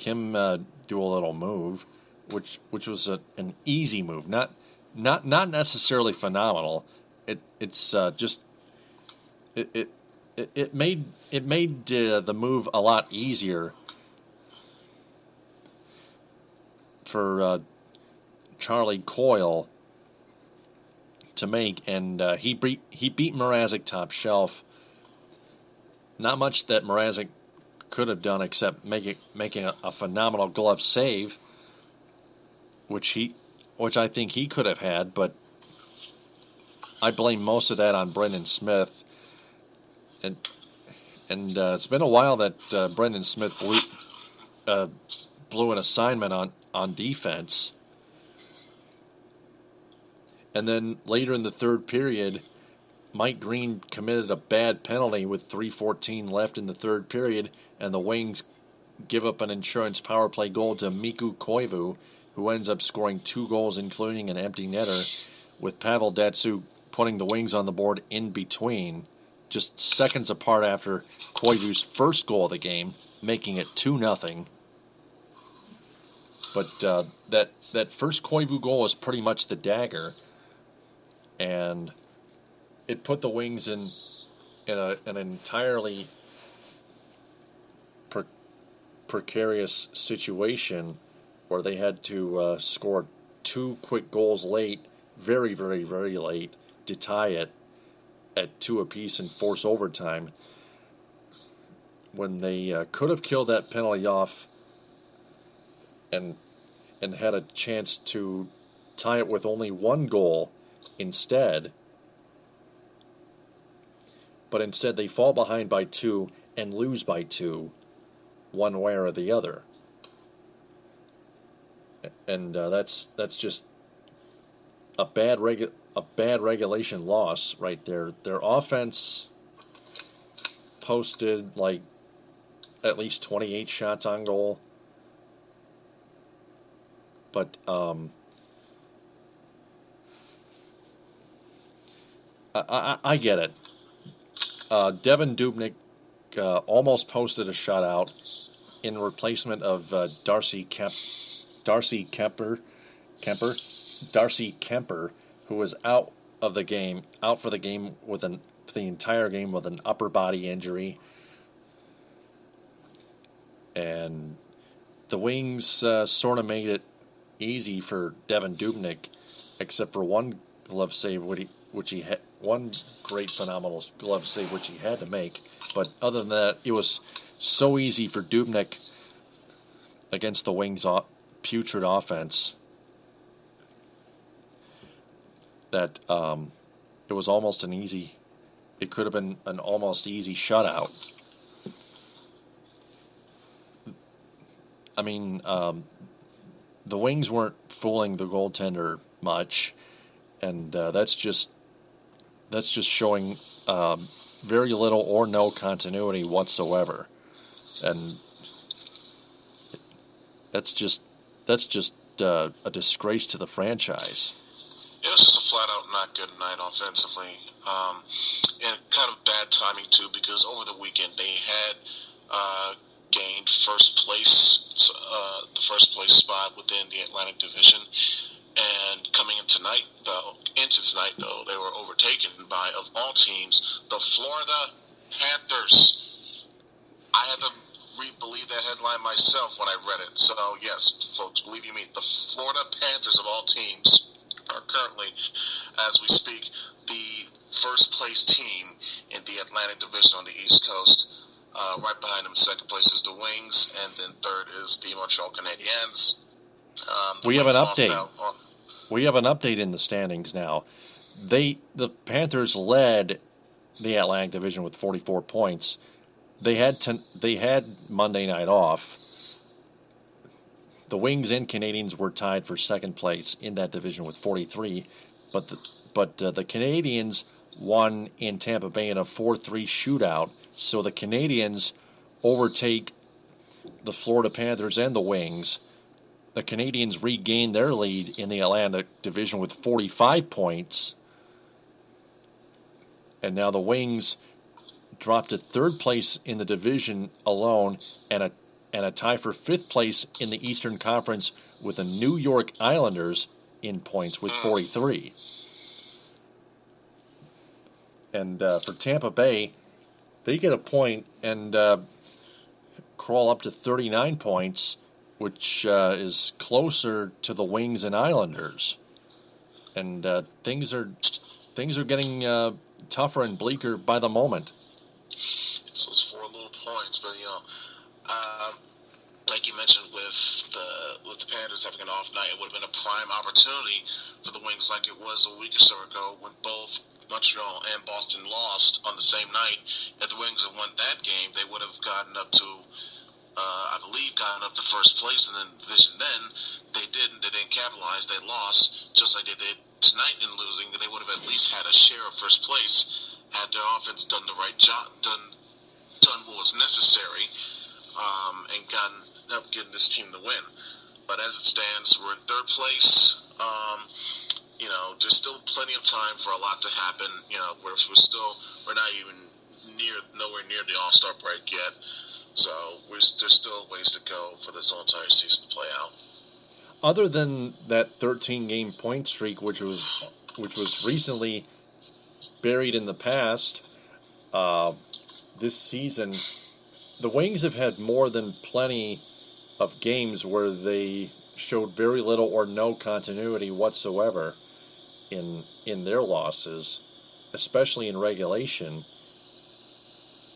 him do a little move, which was an easy move, not necessarily phenomenal. It made the move a lot easier for Charlie Coyle to make, and he beat Mrazek top shelf. Not much that Mrazek could have done except making a phenomenal glove save, which I think he could have had, but I blame most of that on Brendan Smith. And it's been a while that Brendan Smith blew an assignment on defense. And then later in the third period, Mike Green committed a bad penalty with 3:14 left in the third period, and the Wings give up an insurance power play goal to Mikko Koivu, who ends up scoring 2 goals, including an empty netter, with Pavel Datsyuk putting the Wings on the board in between, just seconds apart after Koivu's first goal of the game, making it 2-0. But that first Koivu goal was pretty much the dagger, and it put the Wings in an entirely precarious situation where they had to score 2 quick goals late, very, very, very late, to tie it at 2 apiece and force overtime, when they could have killed that penalty off and had a chance to tie it with only 1 goal instead. But instead they fall behind by 2 and lose by 2, one way or the other. And that's just a bad regulation loss right there. Their offense posted like at least 28 shots on goal, but I get it. Devin Dubnyk almost posted a shutout in replacement of Darcy Kemper, who was out for the game for the entire game with an upper body injury. And the Wings sort of made it easy for Devin Dubnyk, except for one glove save, which he had, one great phenomenal glove save which he had to make. But other than that, it was so easy for Dubnyk against the Wings' putrid offense that it was almost it could have been an almost easy shutout. I mean, the Wings weren't fooling the goaltender much, and that's just showing very little or no continuity whatsoever, and that's just a disgrace to the franchise. It was just a flat-out not good night offensively, and kind of bad timing too, because over the weekend they had gained the first place spot within the Atlantic Division, and coming in tonight, though, they were overtaken by, of all teams, the Florida Panthers. I had to believe that headline myself when I read it. So yes, folks, believe you me, the Florida Panthers of all teams are currently, as we speak, the first place team in the Atlantic Division on the East Coast. Right behind them, second place is the Wings, and then third is the Montreal Canadiens. We have an update. We have an update in the standings now. The Panthers led the Atlantic Division with 44 points. They had Monday night off. The Wings and Canadiens were tied for second place in that division with 43, but the Canadiens won in Tampa Bay in a 4-3 shootout. So the Canadiens overtake the Florida Panthers and the Wings. The Canadiens regained their lead in the Atlantic Division with 45 points. And now the Wings dropped to third place in the division alone and a tie for fifth place in the Eastern Conference with the New York Islanders in points with 43. And for Tampa Bay, they get a point and crawl up to 39 points, which is closer to the Wings and Islanders. And things are getting tougher and bleaker by the moment. So it's 4 little points, but like you mentioned, with the Panthers having an off night, it would have been a prime opportunity for the Wings, like it was a week or so ago when both Montreal and Boston lost on the same night. If the Wings had won that game, they would have gotten up to, I believe, gotten up to first place in the division. Then they didn't. They didn't capitalize. They lost, just like they did tonight in losing. They would have at least had a share of first place had their offense done the right job, done what was necessary, and getting this team to win. But as it stands, we're in third place. There's still plenty of time for a lot to happen. We're not even nowhere near the All-Star break yet. So there's still ways to go for this whole entire season to play out. Other than that 13-game point streak, which was recently buried in the past, this season, the Wings have had more than plenty of games where they showed very little or no continuity whatsoever in their losses, especially in regulation,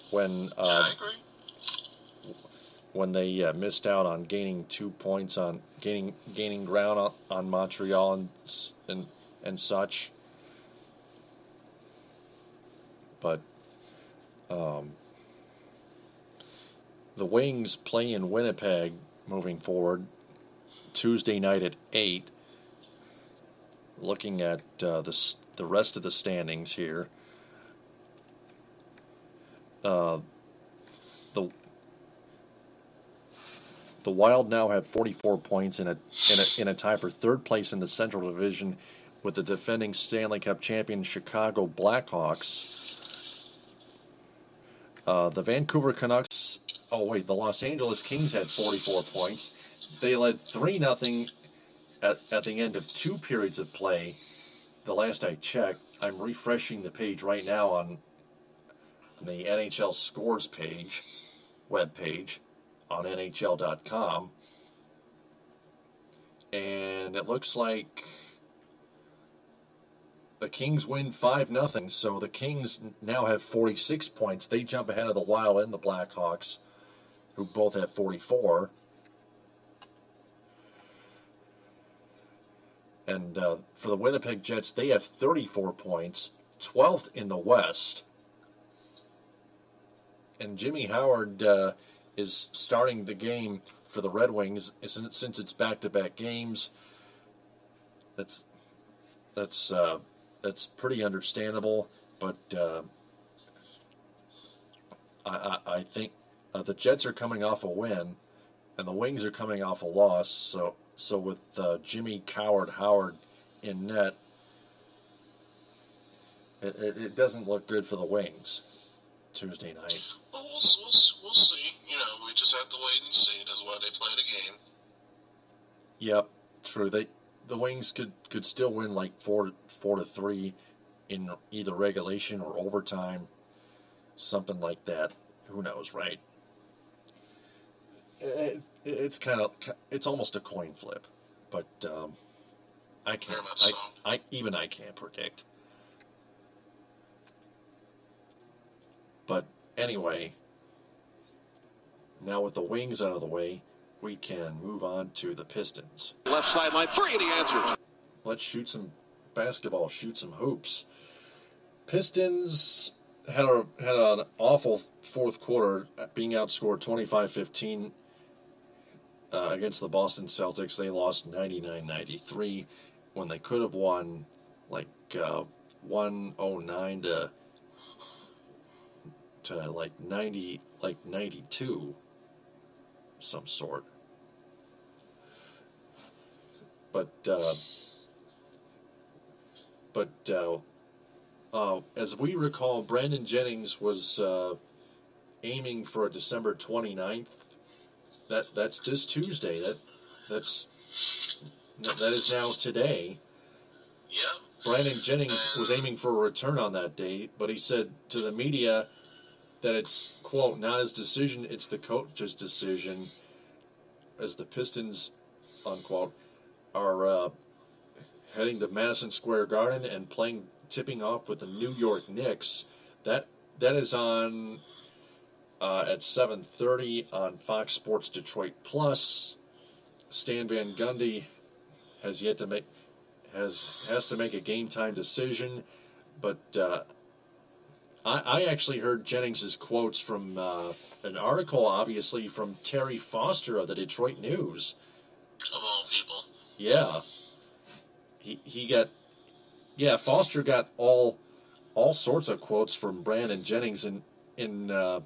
when I agree. When they missed out on gaining 2 points on gaining ground on Montreal and such. But the Wings play in Winnipeg moving forward Tuesday night at 8. Looking at the rest of the standings here, the Wild now have 44 points in a tie for third place in the Central Division with the defending Stanley Cup champion Chicago Blackhawks. The Vancouver Canucks. The Los Angeles Kings had 44 points. They led 3-0 at the end of 2 periods of play. The last I checked, I'm refreshing the page right now on the NHL scores web page on NHL.com. And it looks like the Kings win 5-0, so the Kings now have 46 points. They jump ahead of the Wild and the Blackhawks, who both have 44. And for the Winnipeg Jets, they have 34 points, 12th in the West. And Jimmy Howard is starting the game for the Red Wings since it's back-to-back games. That's pretty understandable, but I think the Jets are coming off a win, and the Wings are coming off a loss. So with Jimmy Howard in net, it doesn't look good for the Wings Tuesday night. Well, we'll see. We just have to wait and see. That's why they play the game. Yep, true. The Wings could still win like 4-3 in either regulation or overtime, something like that. Who knows, right? It's almost a coin flip, but I can't. Very much so. I can't predict. But anyway, now with the Wings out of the way, we can move on to the Pistons. Left sideline, three, and he answers. Let's shoot some basketball, shoot some hoops. Pistons had an awful fourth quarter, being outscored 25-15 against the Boston Celtics. They lost 99-93 when they could have won like 109 to like 92, some sort. But as we recall, Brandon Jennings was aiming for a December 29th. That's this Tuesday. That is now today. Yeah. Brandon Jennings was aiming for a return on that date, but he said to the media that it's, quote, not his decision, it's the coach's decision, as the Pistons, unquote, are heading to Madison Square Garden and tipping off with the New York Knicks. That is on at 7:30 on Fox Sports Detroit Plus. Stan Van Gundy has to make a game time decision, but I actually heard Jennings' quotes from an article, obviously from Terry Foster of the Detroit News. Of all people. Yeah. Foster got all sorts of quotes from Brandon Jennings in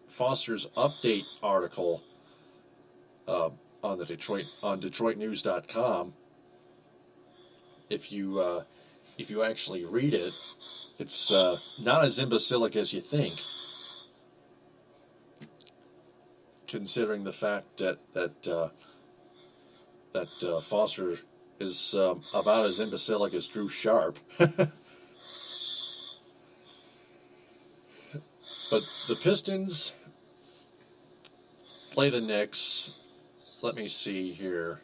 Foster's update article on DetroitNews.com. If you actually read it, it's not as imbecilic as you think, considering the fact that Foster is about as imbecilic as Drew Sharp. But the Pistons play the Knicks. Let me see here.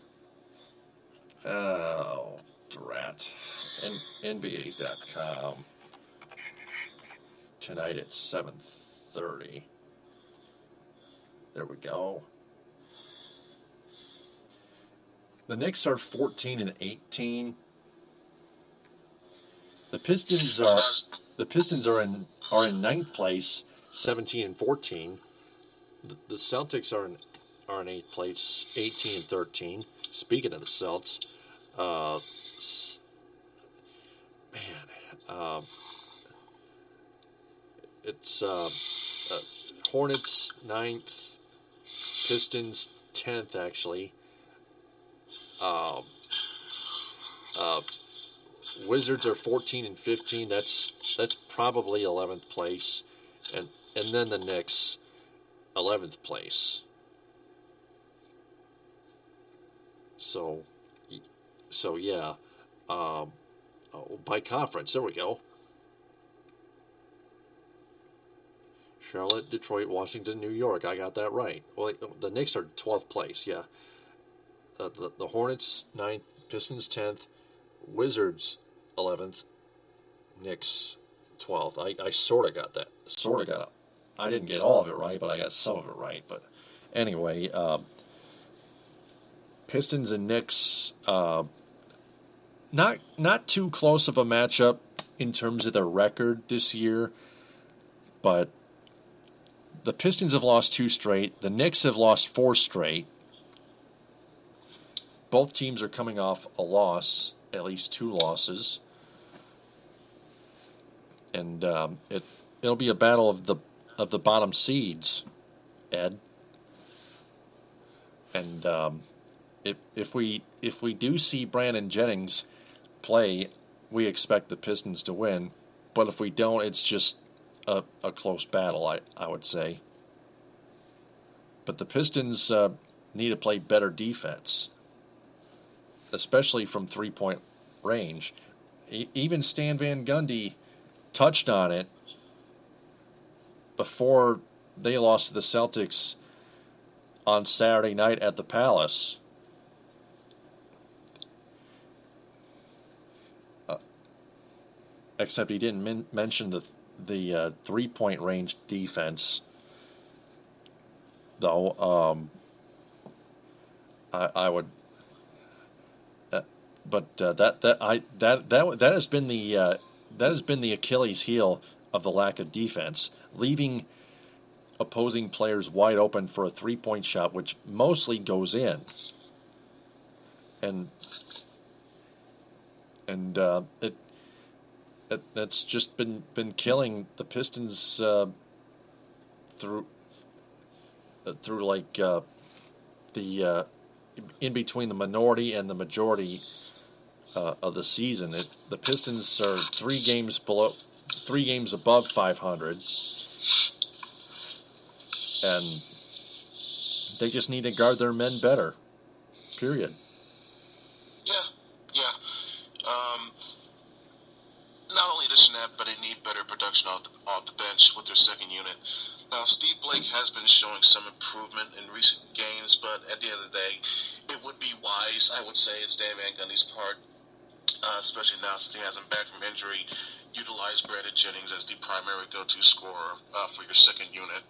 Oh, drat. NBA.com. Tonight at 7:30. There we go. The Knicks are 14-18. The Pistons are in ninth place, 17-14. The Celtics are in eighth place, 18-13. Speaking of the Celts, it's Hornets 9th, Pistons 10th actually. Wizards are 14-15. That's probably 11th place, and then the Knicks 11th place. So yeah. By conference, there we go. Charlotte, Detroit, Washington, New York. I got that right. Well, the Knicks are 12th place. Yeah. The Hornets 9th, Pistons 10th, Wizards 11th, Knicks 12th. I sort of got that. I didn't get all of it right, but I got some of it right. But anyway, Pistons and Knicks, not too close of a matchup in terms of their record this year, but the Pistons have lost 2 straight. The Knicks have lost 4 straight. Both teams are coming off a loss, at least 2 losses, and it'll be a battle of the bottom seeds, Ed. And if we do see Brandon Jennings play, we expect the Pistons to win. But if we don't, it's just a close battle, I would say. But the Pistons need to play better defense, especially from 3-point range. Even Stan Van Gundy touched on it before they lost to the Celtics on Saturday night at the Palace. except he didn't mention the 3-point range defense. Though I would, but that has been the Achilles heel of the lack of defense, leaving opposing players wide open for a 3-point shot, which mostly goes in, and that's just been killing the Pistons through like the in between the minority and the majority of the season. The Pistons are 3 games above 500, and they just need to guard their men better. Period. Yeah. Not only this and that, but they need better production off the bench with their second unit. Now, Steve Blake has been showing some improvement in recent games, but at the end of the day, it would be wise, I would say, it's Dan Van Gundy's part, especially now since he hasn't back from injury, utilize Brandon Jennings as the primary go-to scorer for your second unit.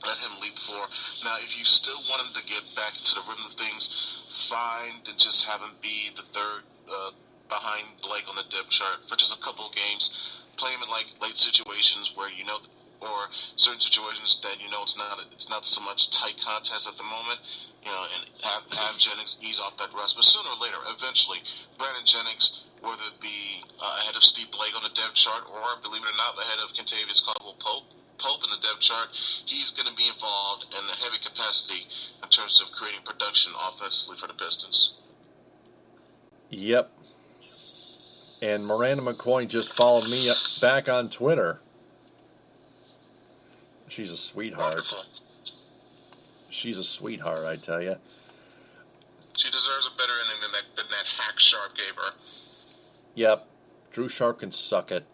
Let him lead the floor. Now, if you still want him to get back into the rhythm of things, fine, then just have him be the third behind Blake on the depth chart for just a couple of games. Play him in like late situations where or certain situations that it's not so much a tight contest at the moment, and have Jennings ease off that rust. But sooner or later, eventually, Brandon Jennings, whether it be ahead of Steve Blake on the depth chart or, believe it or not, ahead of Kentavious Caldwell-Pope in the depth chart, he's going to be involved in a heavy capacity in terms of creating production offensively for the Pistons. Yep. And Miranda McCoy just followed me back on Twitter. She's a sweetheart. Wonderful. She's a sweetheart, I tell you. She deserves a better inning than that hack Sharp gave her. Yep. Drew Sharp can suck it.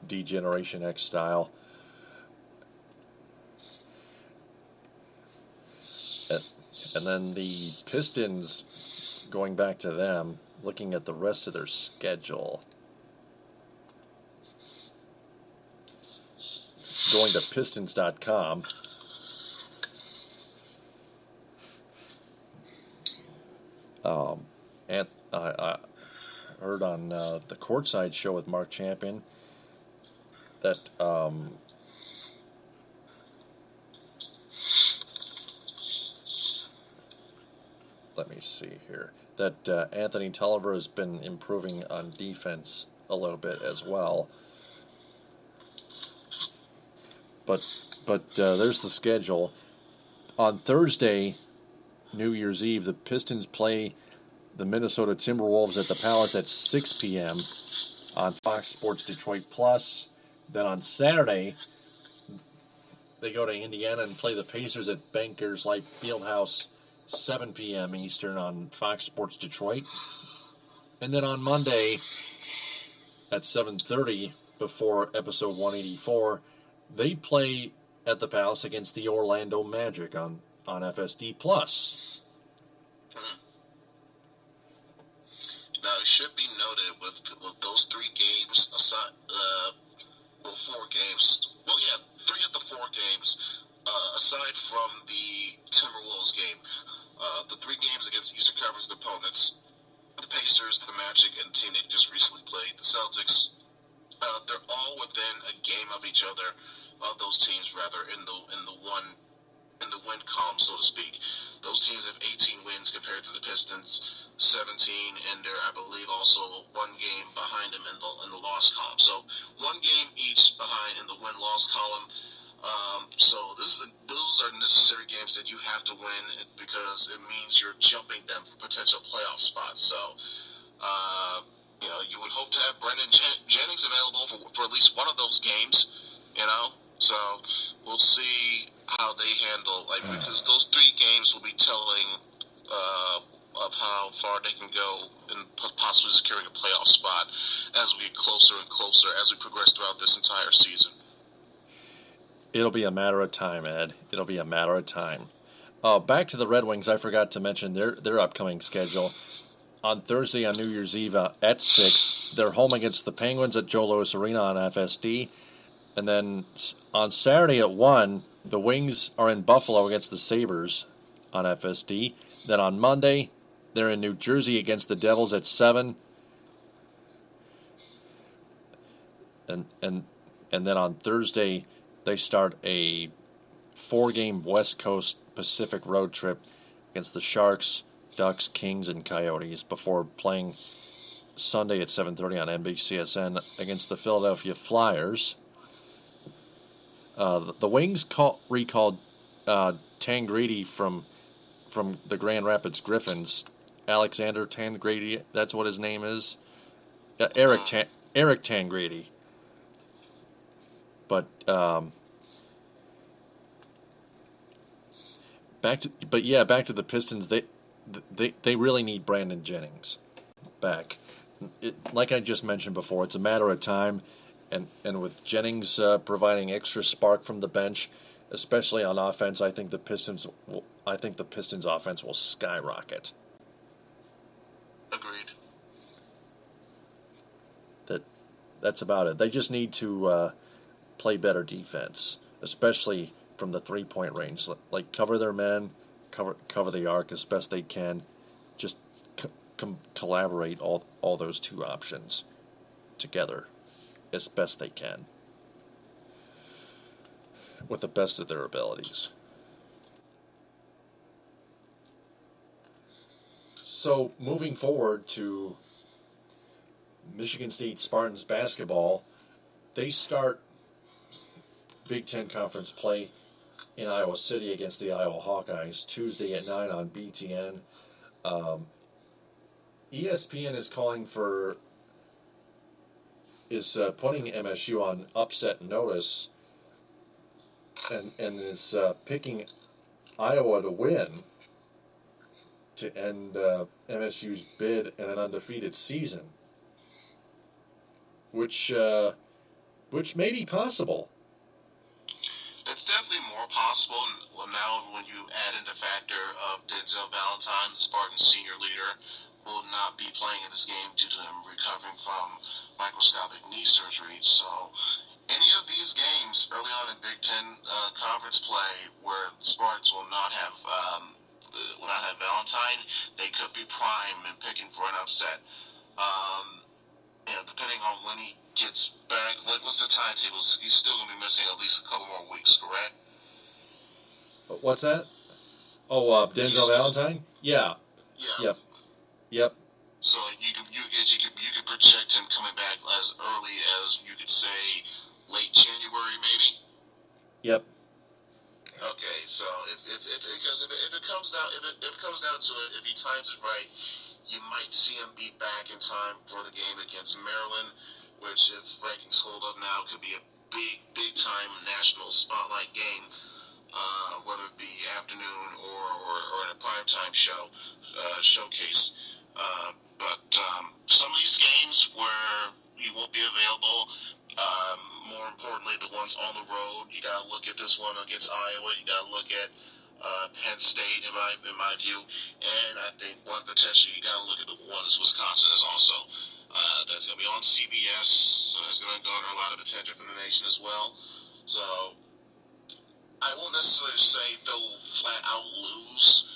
D-Generation X style. And then the Pistons, going back to them, looking at the rest of their schedule. Going to Pistons.com. And I heard on the Courtside show with Mark Champion that let me see here, that Anthony Tolliver has been improving on defense a little bit as well. But there's the schedule. On Thursday, New Year's Eve, the Pistons play the Minnesota Timberwolves at the Palace at 6 p.m. on Fox Sports Detroit Plus. Then on Saturday, they go to Indiana and play the Pacers at Bankers Life Fieldhouse, 7 p.m. Eastern on Fox Sports Detroit. And then on Monday at 7:30, before episode 184, they play at the Palace against the Orlando Magic on FSD Plus. Now, it should be noted with those 3 games aside, 4 games. Well, yeah, 3 of the 4 games, aside from the Timberwolves game, the 3 games against Eastern Conference opponents, the Pacers, the Magic, and the team they just recently played, the Celtics, they're all within a game of each other, of those teams rather, in the win column, so to speak. Those teams have 18 wins compared to the Pistons, 17, and they're, I believe, also 1 game behind them in the loss column. So 1 game each behind in the win-loss column. So those are necessary games that you have to win because it means you're jumping them for potential playoff spots. So, you would hope to have Brandon Jennings available for at least one of those games, So we'll see how they handle, because those 3 games will be telling of how far they can go in possibly securing a playoff spot as we get closer and closer as we progress throughout this entire season. It'll be a matter of time, Ed. It'll be a matter of time. Back to the Red Wings, I forgot to mention their upcoming schedule. on Thursday on New Year's Eve at 6. They're home against the Penguins at Joe Louis Arena on FSD. And then on Saturday at 1, the Wings are in Buffalo against the Sabres on FSD. Then on Monday, they're in New Jersey against the Devils at 7. And then on Thursday, they start a 4-game West Coast Pacific road trip against the Sharks, Ducks, Kings, and Coyotes before playing Sunday at 7:30 on NBCSN against the Philadelphia Flyers. The Wings recalled Tangradi from the Grand Rapids Griffins. Alexander Tangradi, that's what his name is. Eric Tangradi. But back to the Pistons. They really need Brandon Jennings back. Like I just mentioned before, it's a matter of time, and with Jennings providing extra spark from the bench, especially on offense, I think the Pistons offense will skyrocket. Agreed. That's about it. They just need to play better defense, especially from the 3-point range. Like cover their men, cover the arc as best they can. Just collaborate all those two options together as best they can with the best of their abilities. So moving forward to Michigan State Spartans Basketball, they start Big Ten Conference play in Iowa City against the Iowa Hawkeyes Tuesday at 9 on BTN. ESPN is putting MSU on upset notice and is picking Iowa to win to end MSU's bid in an undefeated season, which may be possible. It's definitely more possible. Well, now when you add in the factor of Denzel Valentine, the Spartans senior leader, will not be playing in this game due to him recovering from microscopic knee surgery. So any of these games early on in Big Ten conference play where the Spartans will not have Valentine, they could be prime and picking for an upset. Depending on when he gets back, what's the timetable? He's still going to be missing at least a couple more weeks, correct? What's that? Oh, Denzel Valentine? Yeah. Yeah. Yep. So you could project him coming back as early as you could say late January, maybe. Yep. Okay, so if it comes down to it, if he times it right, you might see him be back in time for the game against Maryland, which, if rankings hold up now, could be a big time national spotlight game, whether it be afternoon or in a primetime showcase. But some of these games where he won't be available, more importantly, the ones on the road, you got to look at this one against Iowa. You got to look at Penn State, in my view, and I think one potentially you got to look at the one is Wisconsin is also. That's going to be on CBS, so that's going to garner a lot of attention from the nation as well. So I won't necessarily say they'll flat out lose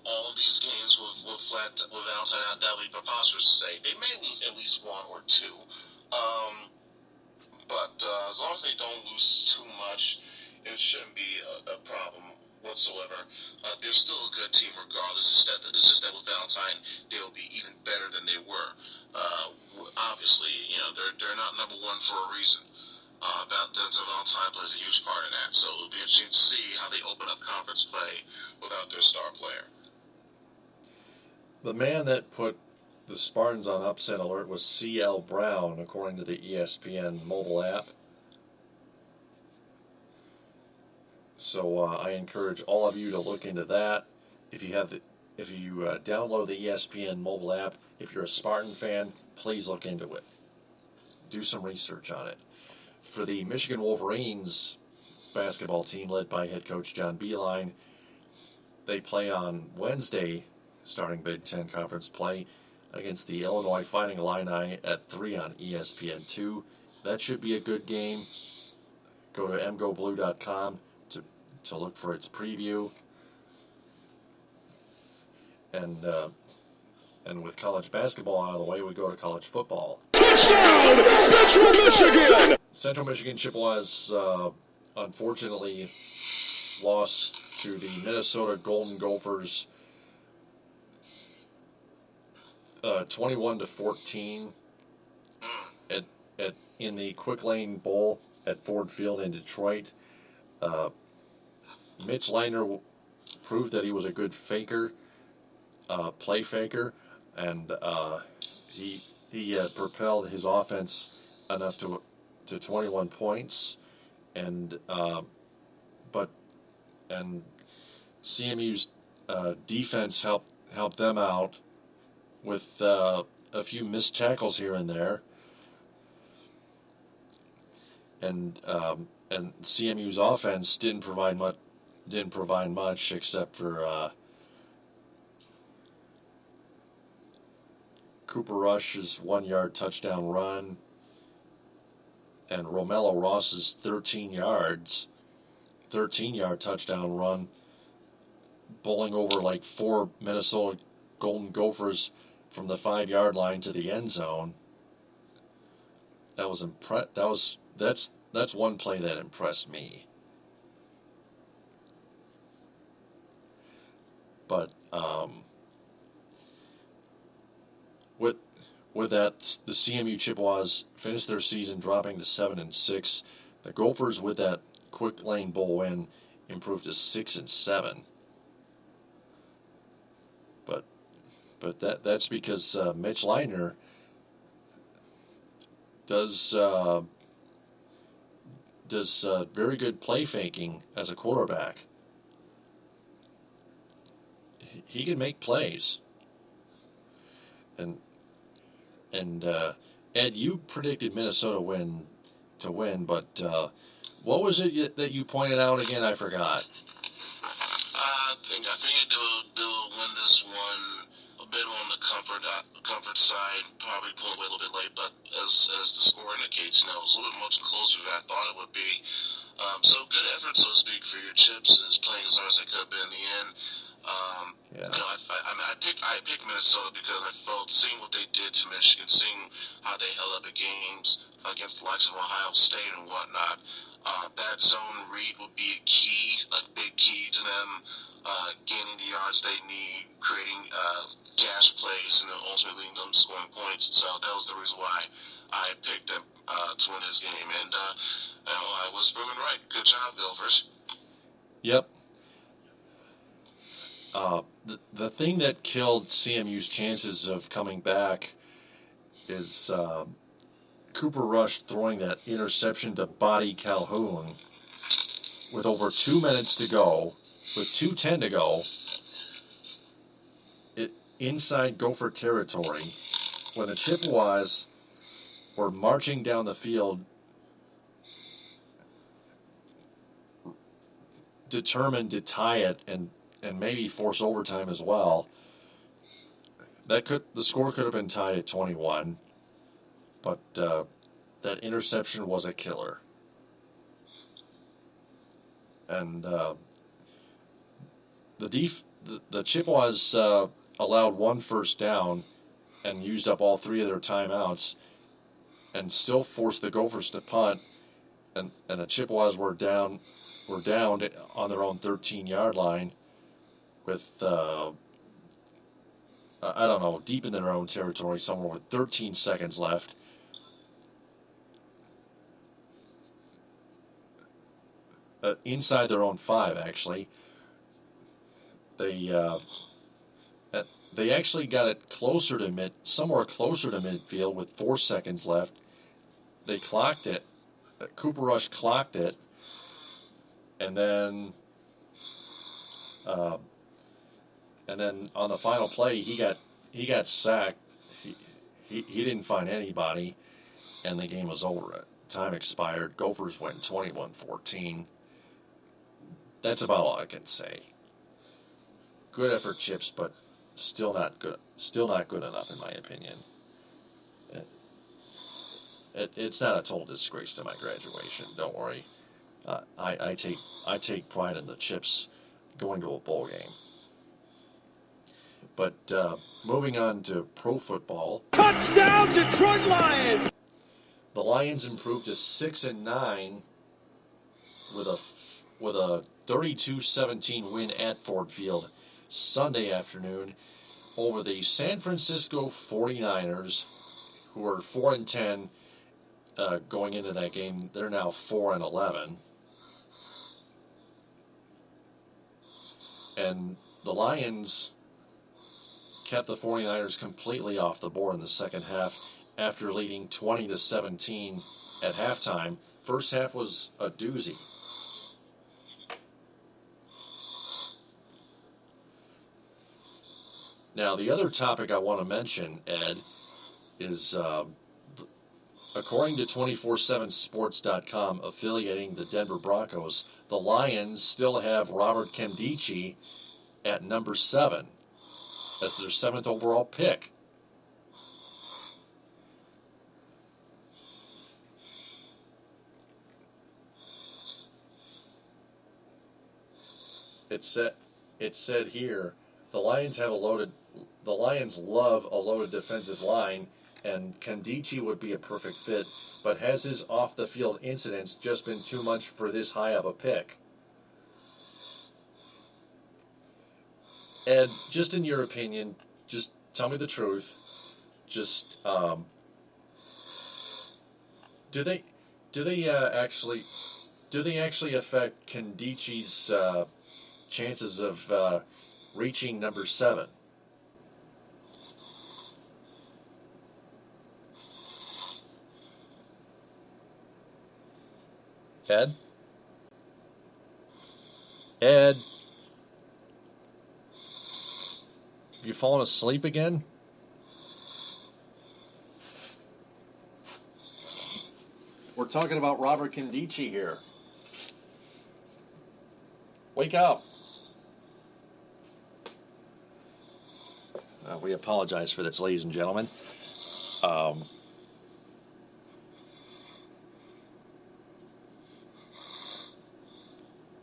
all of these games with Valentine. That would be preposterous to say. They may lose at least one or two. But as long as they don't lose too much, it shouldn't be a problem whatsoever. They're still a good team regardless. It's just that with Valentine, they'll be even better than they were. Obviously, they're not number one for a reason. Denzel Valentine plays a huge part in that. So it'll be interesting to see how they open up conference play without their star player. The man that put the Spartans on upset alert was C.L. Brown, according to the ESPN mobile app. So I encourage all of you to look into that. If you download the ESPN mobile app, if you're a Spartan fan, please look into it. Do some research on it. For the Michigan Wolverines basketball team led by head coach John Beilein, they play on Wednesday starting Big Ten Conference play against the Illinois Fighting Illini at 3 on ESPN2. That should be a good game. Go to mgoblue.com to look for its preview. And with college basketball out of the way, we go to college football. Touchdown, Central Michigan! Central Michigan Chippewas unfortunately lost to the Minnesota Golden Gophers 21-14 in the Quick Lane Bowl at Ford Field in Detroit. Mitch Leitner proved that he was a good faker, play faker, and he propelled his offense enough to 21 points, and CMU's defense helped them out with a few missed tackles here and there, and CMU's offense didn't provide much except for Cooper Rush's 1-yard touchdown run and Romello Ross's 13-yard touchdown run, bowling over like 4 Minnesota Golden Gophers from the 5-yard line to the end zone. That's one play that impressed me. But with that, the CMU Chippewas finished their season dropping to 7-6. The Gophers, with that Quick Lane Bowl win, improved to 6-7. But that's because Mitch Leitner does very good play faking as a quarterback. He can make plays. And Ed, you predicted Minnesota to win, but what was it that you pointed out again? I forgot. I think they'll win this one a bit on the comfort side. Probably pull away a little bit late, but as the score indicates, it was a little bit much closer than I thought it would be. So good effort, so to speak, for your Chips is playing as hard as they could be in the end. I picked Minnesota because I felt, seeing what they did to Michigan, seeing how they held up at games against the likes of Ohio State and whatnot, that zone read would be a big key to them gaining the yards they need, creating gash plays, and then ultimately leading them scoring points. So that was the reason why I picked them to win this game, and I was proven right. Good job, Gophers. Yep. The thing that killed CMU's chances of coming back is Cooper Rush throwing that interception to Body Calhoun with over 2 minutes to go, with 2:10 to go, inside Gopher territory, when the Chippewas were marching down the field, determined to tie it and maybe force overtime as well. The score could have been tied at 21, but that interception was a killer. And the Chippewas allowed 1 first down and used up all 3 of their timeouts, and still forced the Gophers to punt, and the Chippewas were down on their own 13-yard line with deep in their own territory, somewhere with 13 seconds left. Inside their own 5, actually. They actually got it somewhere closer to midfield with 4 seconds left. They clocked it. Cooper Rush clocked it, and then on the final play, he got sacked. He didn't find anybody, and the game was over. Time expired. Gophers went 21-14. That's about all I can say. Good effort, Chips, but still not good. Still not good enough, in my opinion. It's not a total disgrace to my graduation. Don't worry. I take pride in the Chips going to a bowl game. But moving on to pro football. Touchdown, Detroit Lions! The Lions improved to 6-9 with a 32-17 win at Ford Field Sunday afternoon over the San Francisco 49ers, who were 4-10 going into that game. They're now 4-11. And the Lions kept the 49ers completely off the board in the second half after leading 20-17 at halftime. First half was a doozy. Now, the other topic I want to mention, Ed, is according to 247sports.com, affiliating the Denver Broncos, the Lions still have Robert Nkemdiche at number 7 as their 7th overall pick. It said here, the Lions love a loaded defensive line, and Nkemdiche would be a perfect fit, but has his off-the-field incidents just been too much for this high of a pick? Ed, just in your opinion, just tell me the truth. Just do they actually affect Nkemdiche's chances of reaching number 7? Ed? Ed? Have you fallen asleep again? We're talking about Robert Nkemdiche here. Wake up. We apologize for this, ladies and gentlemen.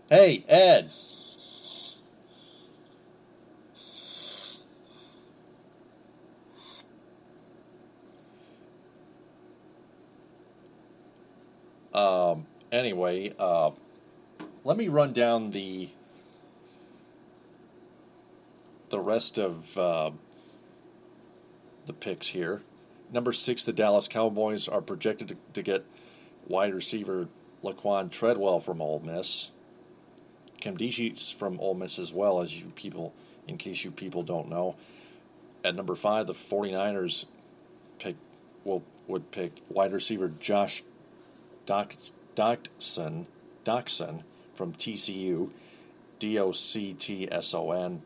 Hey, Ed. Anyway, let me run down the rest of the picks here. Number 6, the Dallas Cowboys are projected to get wide receiver Laquan Treadwell from Ole Miss. Nkemdiche's from Ole Miss as well, as you people, in case you people don't know. At number 5, the 49ers would pick wide receiver Josh Doctson from TCU, Doctson.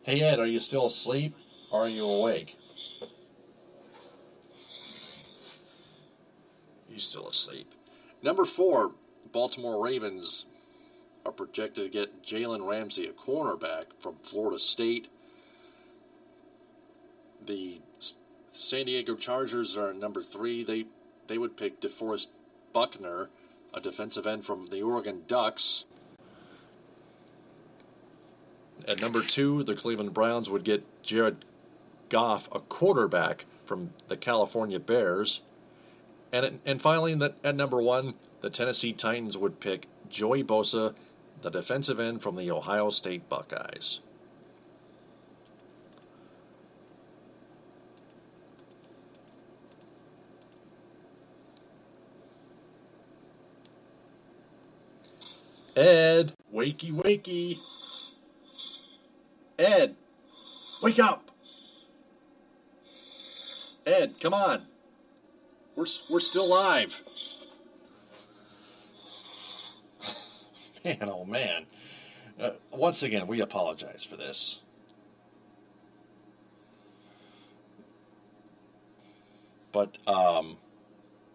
Hey Ed, are you still asleep or are you awake? You still asleep. Number 4, Baltimore Ravens are projected to get Jalen Ramsey, a cornerback from Florida State. The San Diego Chargers are number 3. They would pick DeForest Buckner, a defensive end from the Oregon Ducks. At number 2, the Cleveland Browns would get Jared Goff, a quarterback from the California Bears. And finally, at number 1, the Tennessee Titans would pick Joey Bosa, the defensive end from the Ohio State Buckeyes. Ed, wakey, wakey. Ed, wake up. Ed, come on. We're still live. Man, oh man. Once again, we apologize for this. But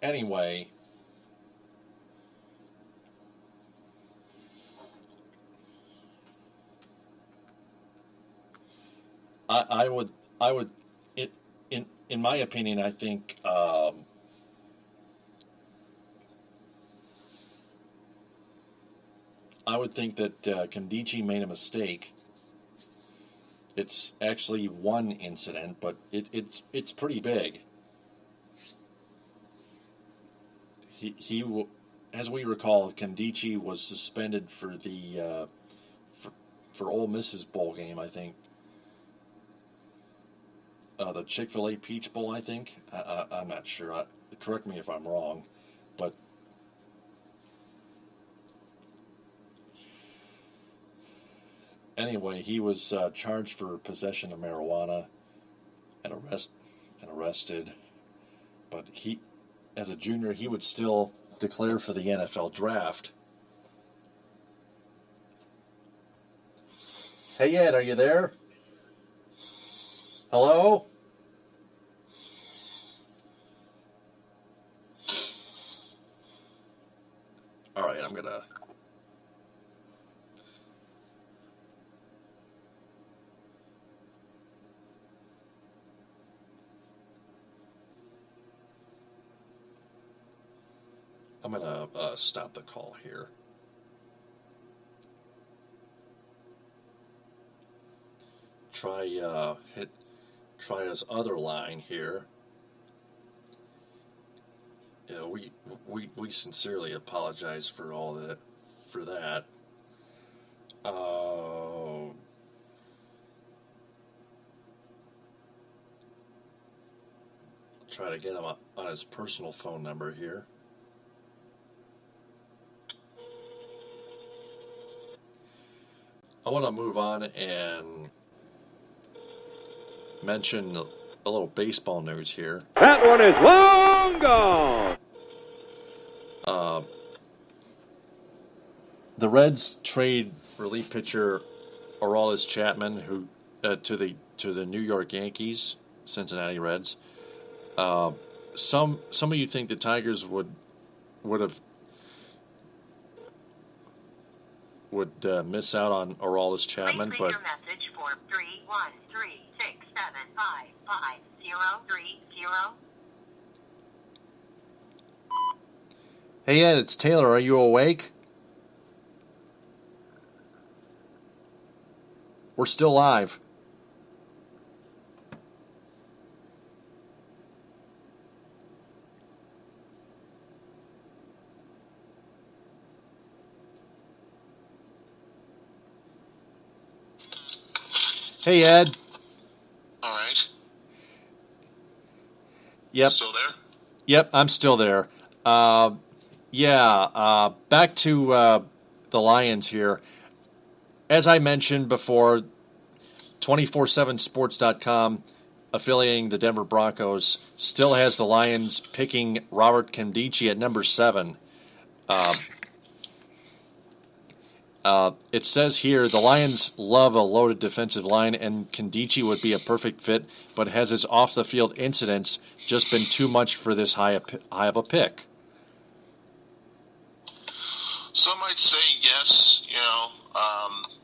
anyway, I would, in my opinion, I think I would think that Kandichi made a mistake. It's actually one incident, but it's pretty big. He as we recall, Kandichi was suspended for the for Ole Miss's bowl game, I think. The Chick-fil-A Peach Bowl, I think. I'm not sure. Correct me if I'm wrong, but anyway, he was charged for possession of marijuana and arrested. But he, as a junior, he would still declare for the NFL draft. Hey Ed, are you there? Hello? All right, I'm gonna. Stop the call here. Try his other line here. Yeah, we sincerely apologize for all that. For that. Try to get him on his personal phone number here. I want to move on and mention a little baseball news here. That one is long gone. The Reds trade relief pitcher Aroldis Chapman, who to the New York Yankees, Cincinnati Reds. Some of you think the Tigers would miss out on Aroldis Chapman, but your message for 31367555030. Hey Ed, it's Taylor. Are you awake? We're still live. Hey, Ed. All right. Yep. Still there? Yep, I'm still there. Back to the Lions here. As I mentioned before, 247sports.com, affiliating the Denver Broncos, still has the Lions picking Robert Kandichi at number 7. It says here, the Lions love a loaded defensive line, and Kandichi would be a perfect fit, but has his off-the-field incidents just been too much for this high of a pick? Some might say yes,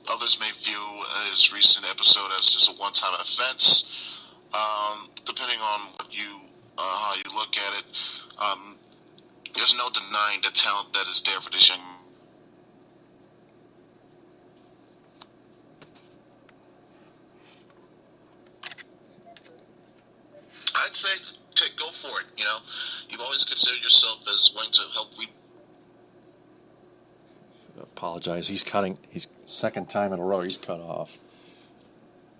others may view his recent episode as just a one-time offense. Depending on how you look at it, there's no denying the talent that is there for this young man. I'd say go for it. You've always considered yourself as willing to help. Apologize. He's cutting. He's second time in a row. He's cut off.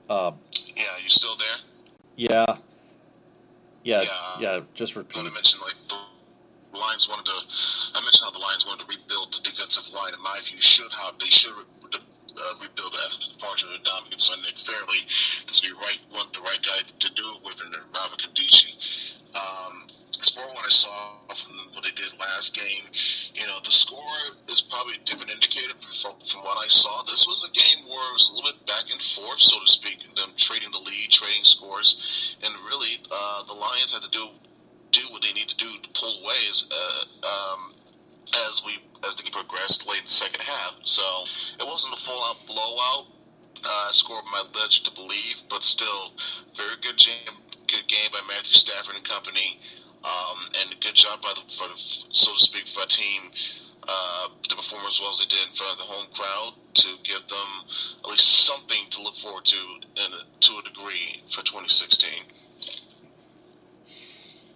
Yeah, you still there? Yeah. Just repeat. I want to mention the Lions wanted to. I mentioned how the Lions wanted to rebuild the defensive line. In my view, they should rebuild it after the departure of Dominican and Nick Fairley. This would be the right guy to do it with, and Robert Kandichi. As far as what I saw from what they did last game, the score is probably a different indicator from what I saw. This was a game where it was a little bit back and forth, so to speak, them trading the lead, trading scores, and really the Lions had to do what they need to do to pull away as they progressed late in the second half. So it wasn't a full-out blowout, Score might lead you to believe, but still, very good game by Matthew Stafford and company, and a good job by so to speak, for a team to perform as well as they did in front of the home crowd to give them at least something to look forward to to a degree for 2016.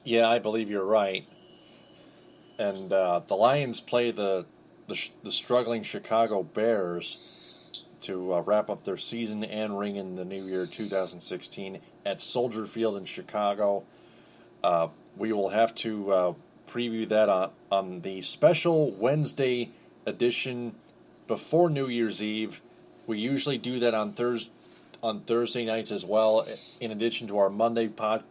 Yeah, I believe you're right. And the Lions play the struggling Chicago Bears to wrap up their season and ring in the new year 2016 at Soldier Field in Chicago. We will have to preview that on the special Wednesday edition before New Year's Eve. We usually do that on Thursday nights as well, in addition to our Mondays at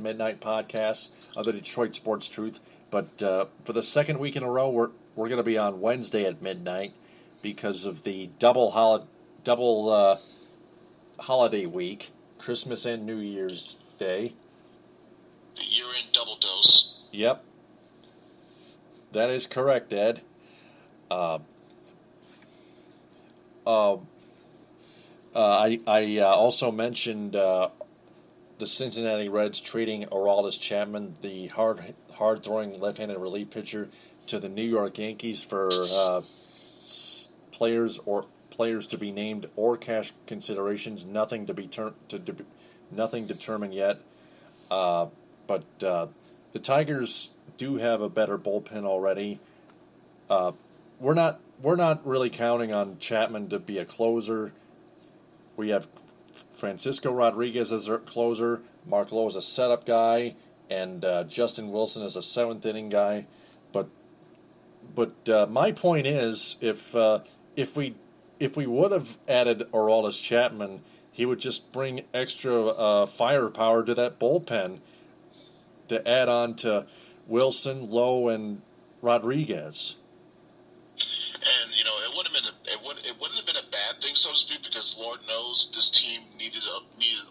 midnight podcasts of the Detroit Sports Truth. But for the second week in a row, we're going to be on Wednesday at midnight because of the double holiday week, Christmas and New Year's Day. The year-end double dose. Yep, that is correct, Ed. I also mentioned the Cincinnati Reds trading Aroldis Chapman, the hard-throwing left-handed relief pitcher, to the New York Yankees for players to be named or cash considerations. Nothing determined yet. But the Tigers do have a better bullpen already. We're not really counting on Chapman to be a closer. We have Francisco Rodriguez as our closer, Mark Lowe as a setup guy, and Justin Wilson as a seventh inning guy. But my point is, if we would have added Aroldis Chapman, he would just bring extra firepower to that bullpen to add on to Wilson, Lowe, and Rodriguez. And it wouldn't have been a bad thing, so to speak, because Lord knows this team needed an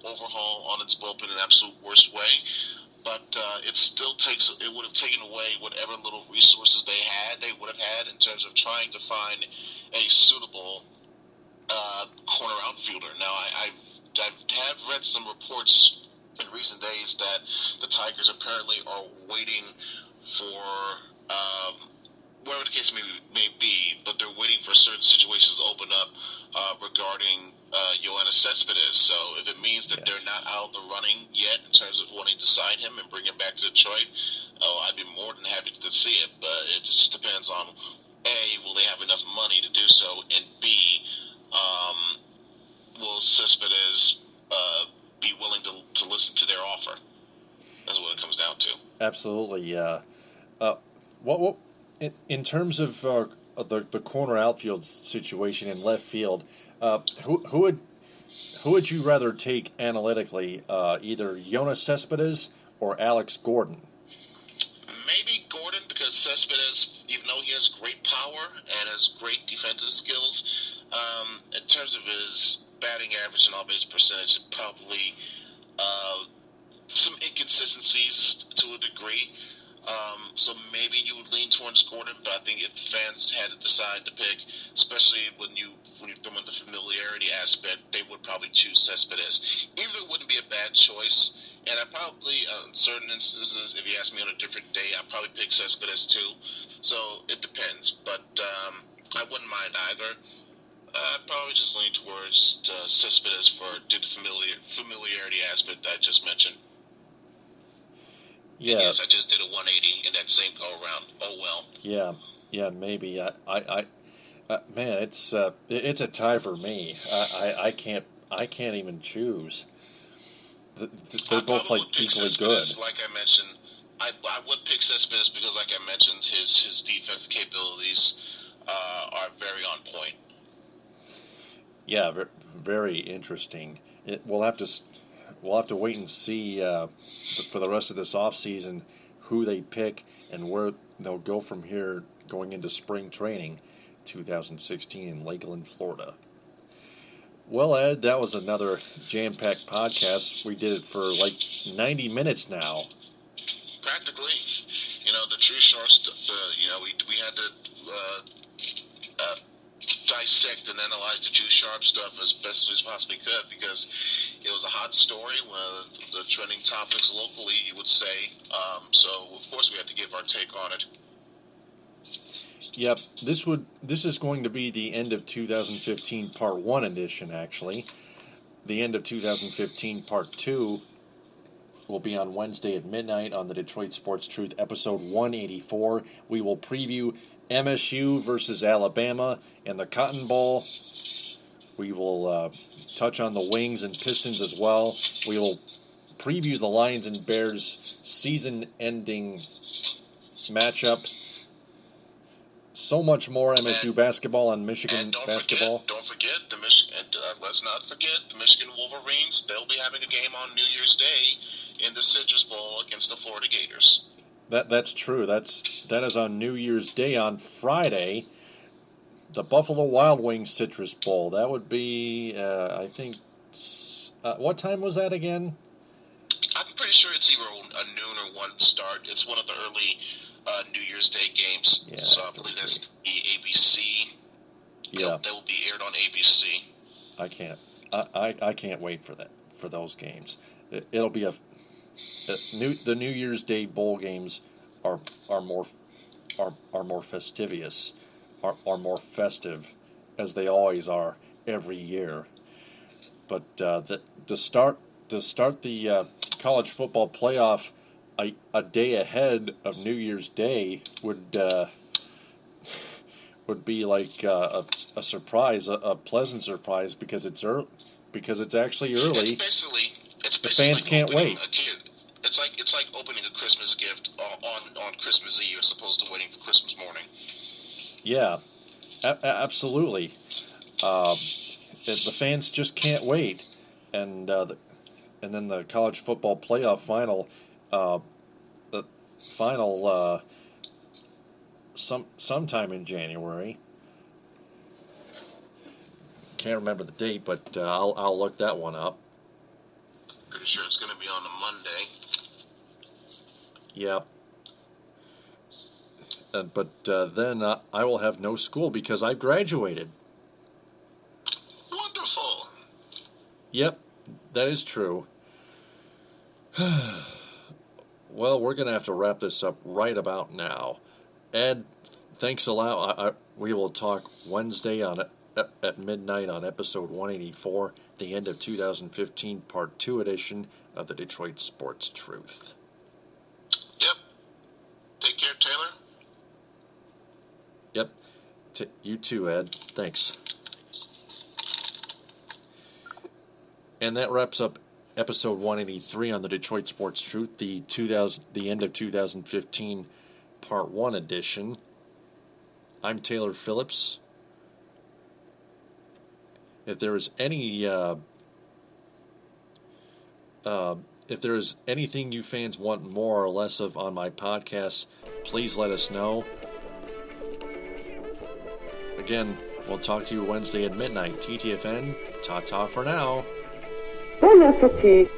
overhaul on its bullpen in an absolute worst way. But it would have taken away whatever little resources they would have had in terms of trying to find a suitable corner outfielder. Now, I have read some reports in recent days that the Tigers apparently are waiting for whatever the case may be, but they're waiting for certain situations to open up regarding Yoenis Cespedes. So if it means that they're not out of the running yet in terms of wanting to sign him and bring him back to Detroit, I'd be more than happy to see it. But it just depends on, A, will they have enough money to do so, and B, will Cespedes be willing to listen to their offer? That's what it comes down to. Absolutely. What in terms of the corner outfield situation in left field, who would you rather take analytically, either Yoenis Cespedes or Alex Gordon? Maybe Gordon, because Cespedes, even though he has great power and has great defensive skills, in terms of his batting average and on-base percentage, probably some inconsistencies to a degree. So maybe you would lean towards Gordon, but I think if the fans had to decide to pick, especially when you throw in the familiarity aspect, they would probably choose Cespedes. Even though it wouldn't be a bad choice, and I probably, in certain instances, if you ask me on a different day, I'd probably pick Cespedes too. So it depends, but I wouldn't mind either. I'd probably just lean towards Cespedes due to the familiarity aspect that I just mentioned. Yeah. Yes, I just did a 180 in that same go around. Oh well. Yeah, maybe. Man, it's a tie for me. I can't even choose. They're both equally good. Like I mentioned, I would pick Cespedes because, like I mentioned, his defensive capabilities are very on point. Yeah, very interesting. We'll have to wait and see for the rest of this offseason who they pick and where they'll go from here going into spring training 2016 in Lakeland, Florida. Well, Ed, that was another jam-packed podcast. We did it for like 90 minutes now. Practically. The true shorts, we had to dissect and analyze the Jew Sharp stuff as best as we possibly could, because it was a hot story, one of the trending topics locally, you would say. So of course we had to give our take on it. Yep, this is going to be the end of 2015 Part 1 edition, actually. The end of 2015 Part 2 will be on Wednesday at midnight on the Detroit Sports Truth, episode 184. We will preview MSU versus Alabama and the Cotton Bowl. We will touch on the Wings and Pistons as well. We will preview the Lions and Bears season-ending matchup. So much more MSU basketball and Michigan basketball. Don't forget the let's not forget the Michigan Wolverines. They'll be having a game on New Year's Day in the Citrus Bowl against the Florida Gators. That's true. That is on New Year's Day on Friday. The Buffalo Wild Wings Citrus Bowl. That would be, I think, what time was that again? I'm pretty sure it's either a noon or 1 start. It's one of the early New Year's Day games. Yeah, so I believe that's the ABC. Yeah, they will be aired on ABC. I can't wait for that, for those games. It'll be the New Year's Day bowl games are more fastidious, are more festive, as they always are every year. But to start the college football playoff a day ahead of New Year's Day would be like a surprise, a pleasant surprise, because it's actually early. It's basically the fans can't wait. It's like opening a Christmas gift on Christmas Eve as opposed to waiting for Christmas morning. Yeah, absolutely. The fans just can't wait, and then the college football playoff final, sometime in January. Can't remember the date, but I'll look that one up. Pretty sure it's going to be on a Monday. Yep. But then I will have no school because I've graduated. Wonderful. Yep, that is true. Well, we're going to have to wrap this up right about now. Ed, thanks a lot. We will talk Wednesday at midnight on episode 184, the end of 2015 Part 2 edition of the Detroit Sports Truth. Yep. Take care, Taylor. Yep. You too, Ed. Thanks. And that wraps up episode 183 on the Detroit Sports Truth, the end of 2015 Part 1 edition. I'm Taylor Phillips. If there is anything you fans want more or less of on my podcast, please let us know. Again, we'll talk to you Wednesday at midnight. TTFN, ta-ta for now. Bon appétit.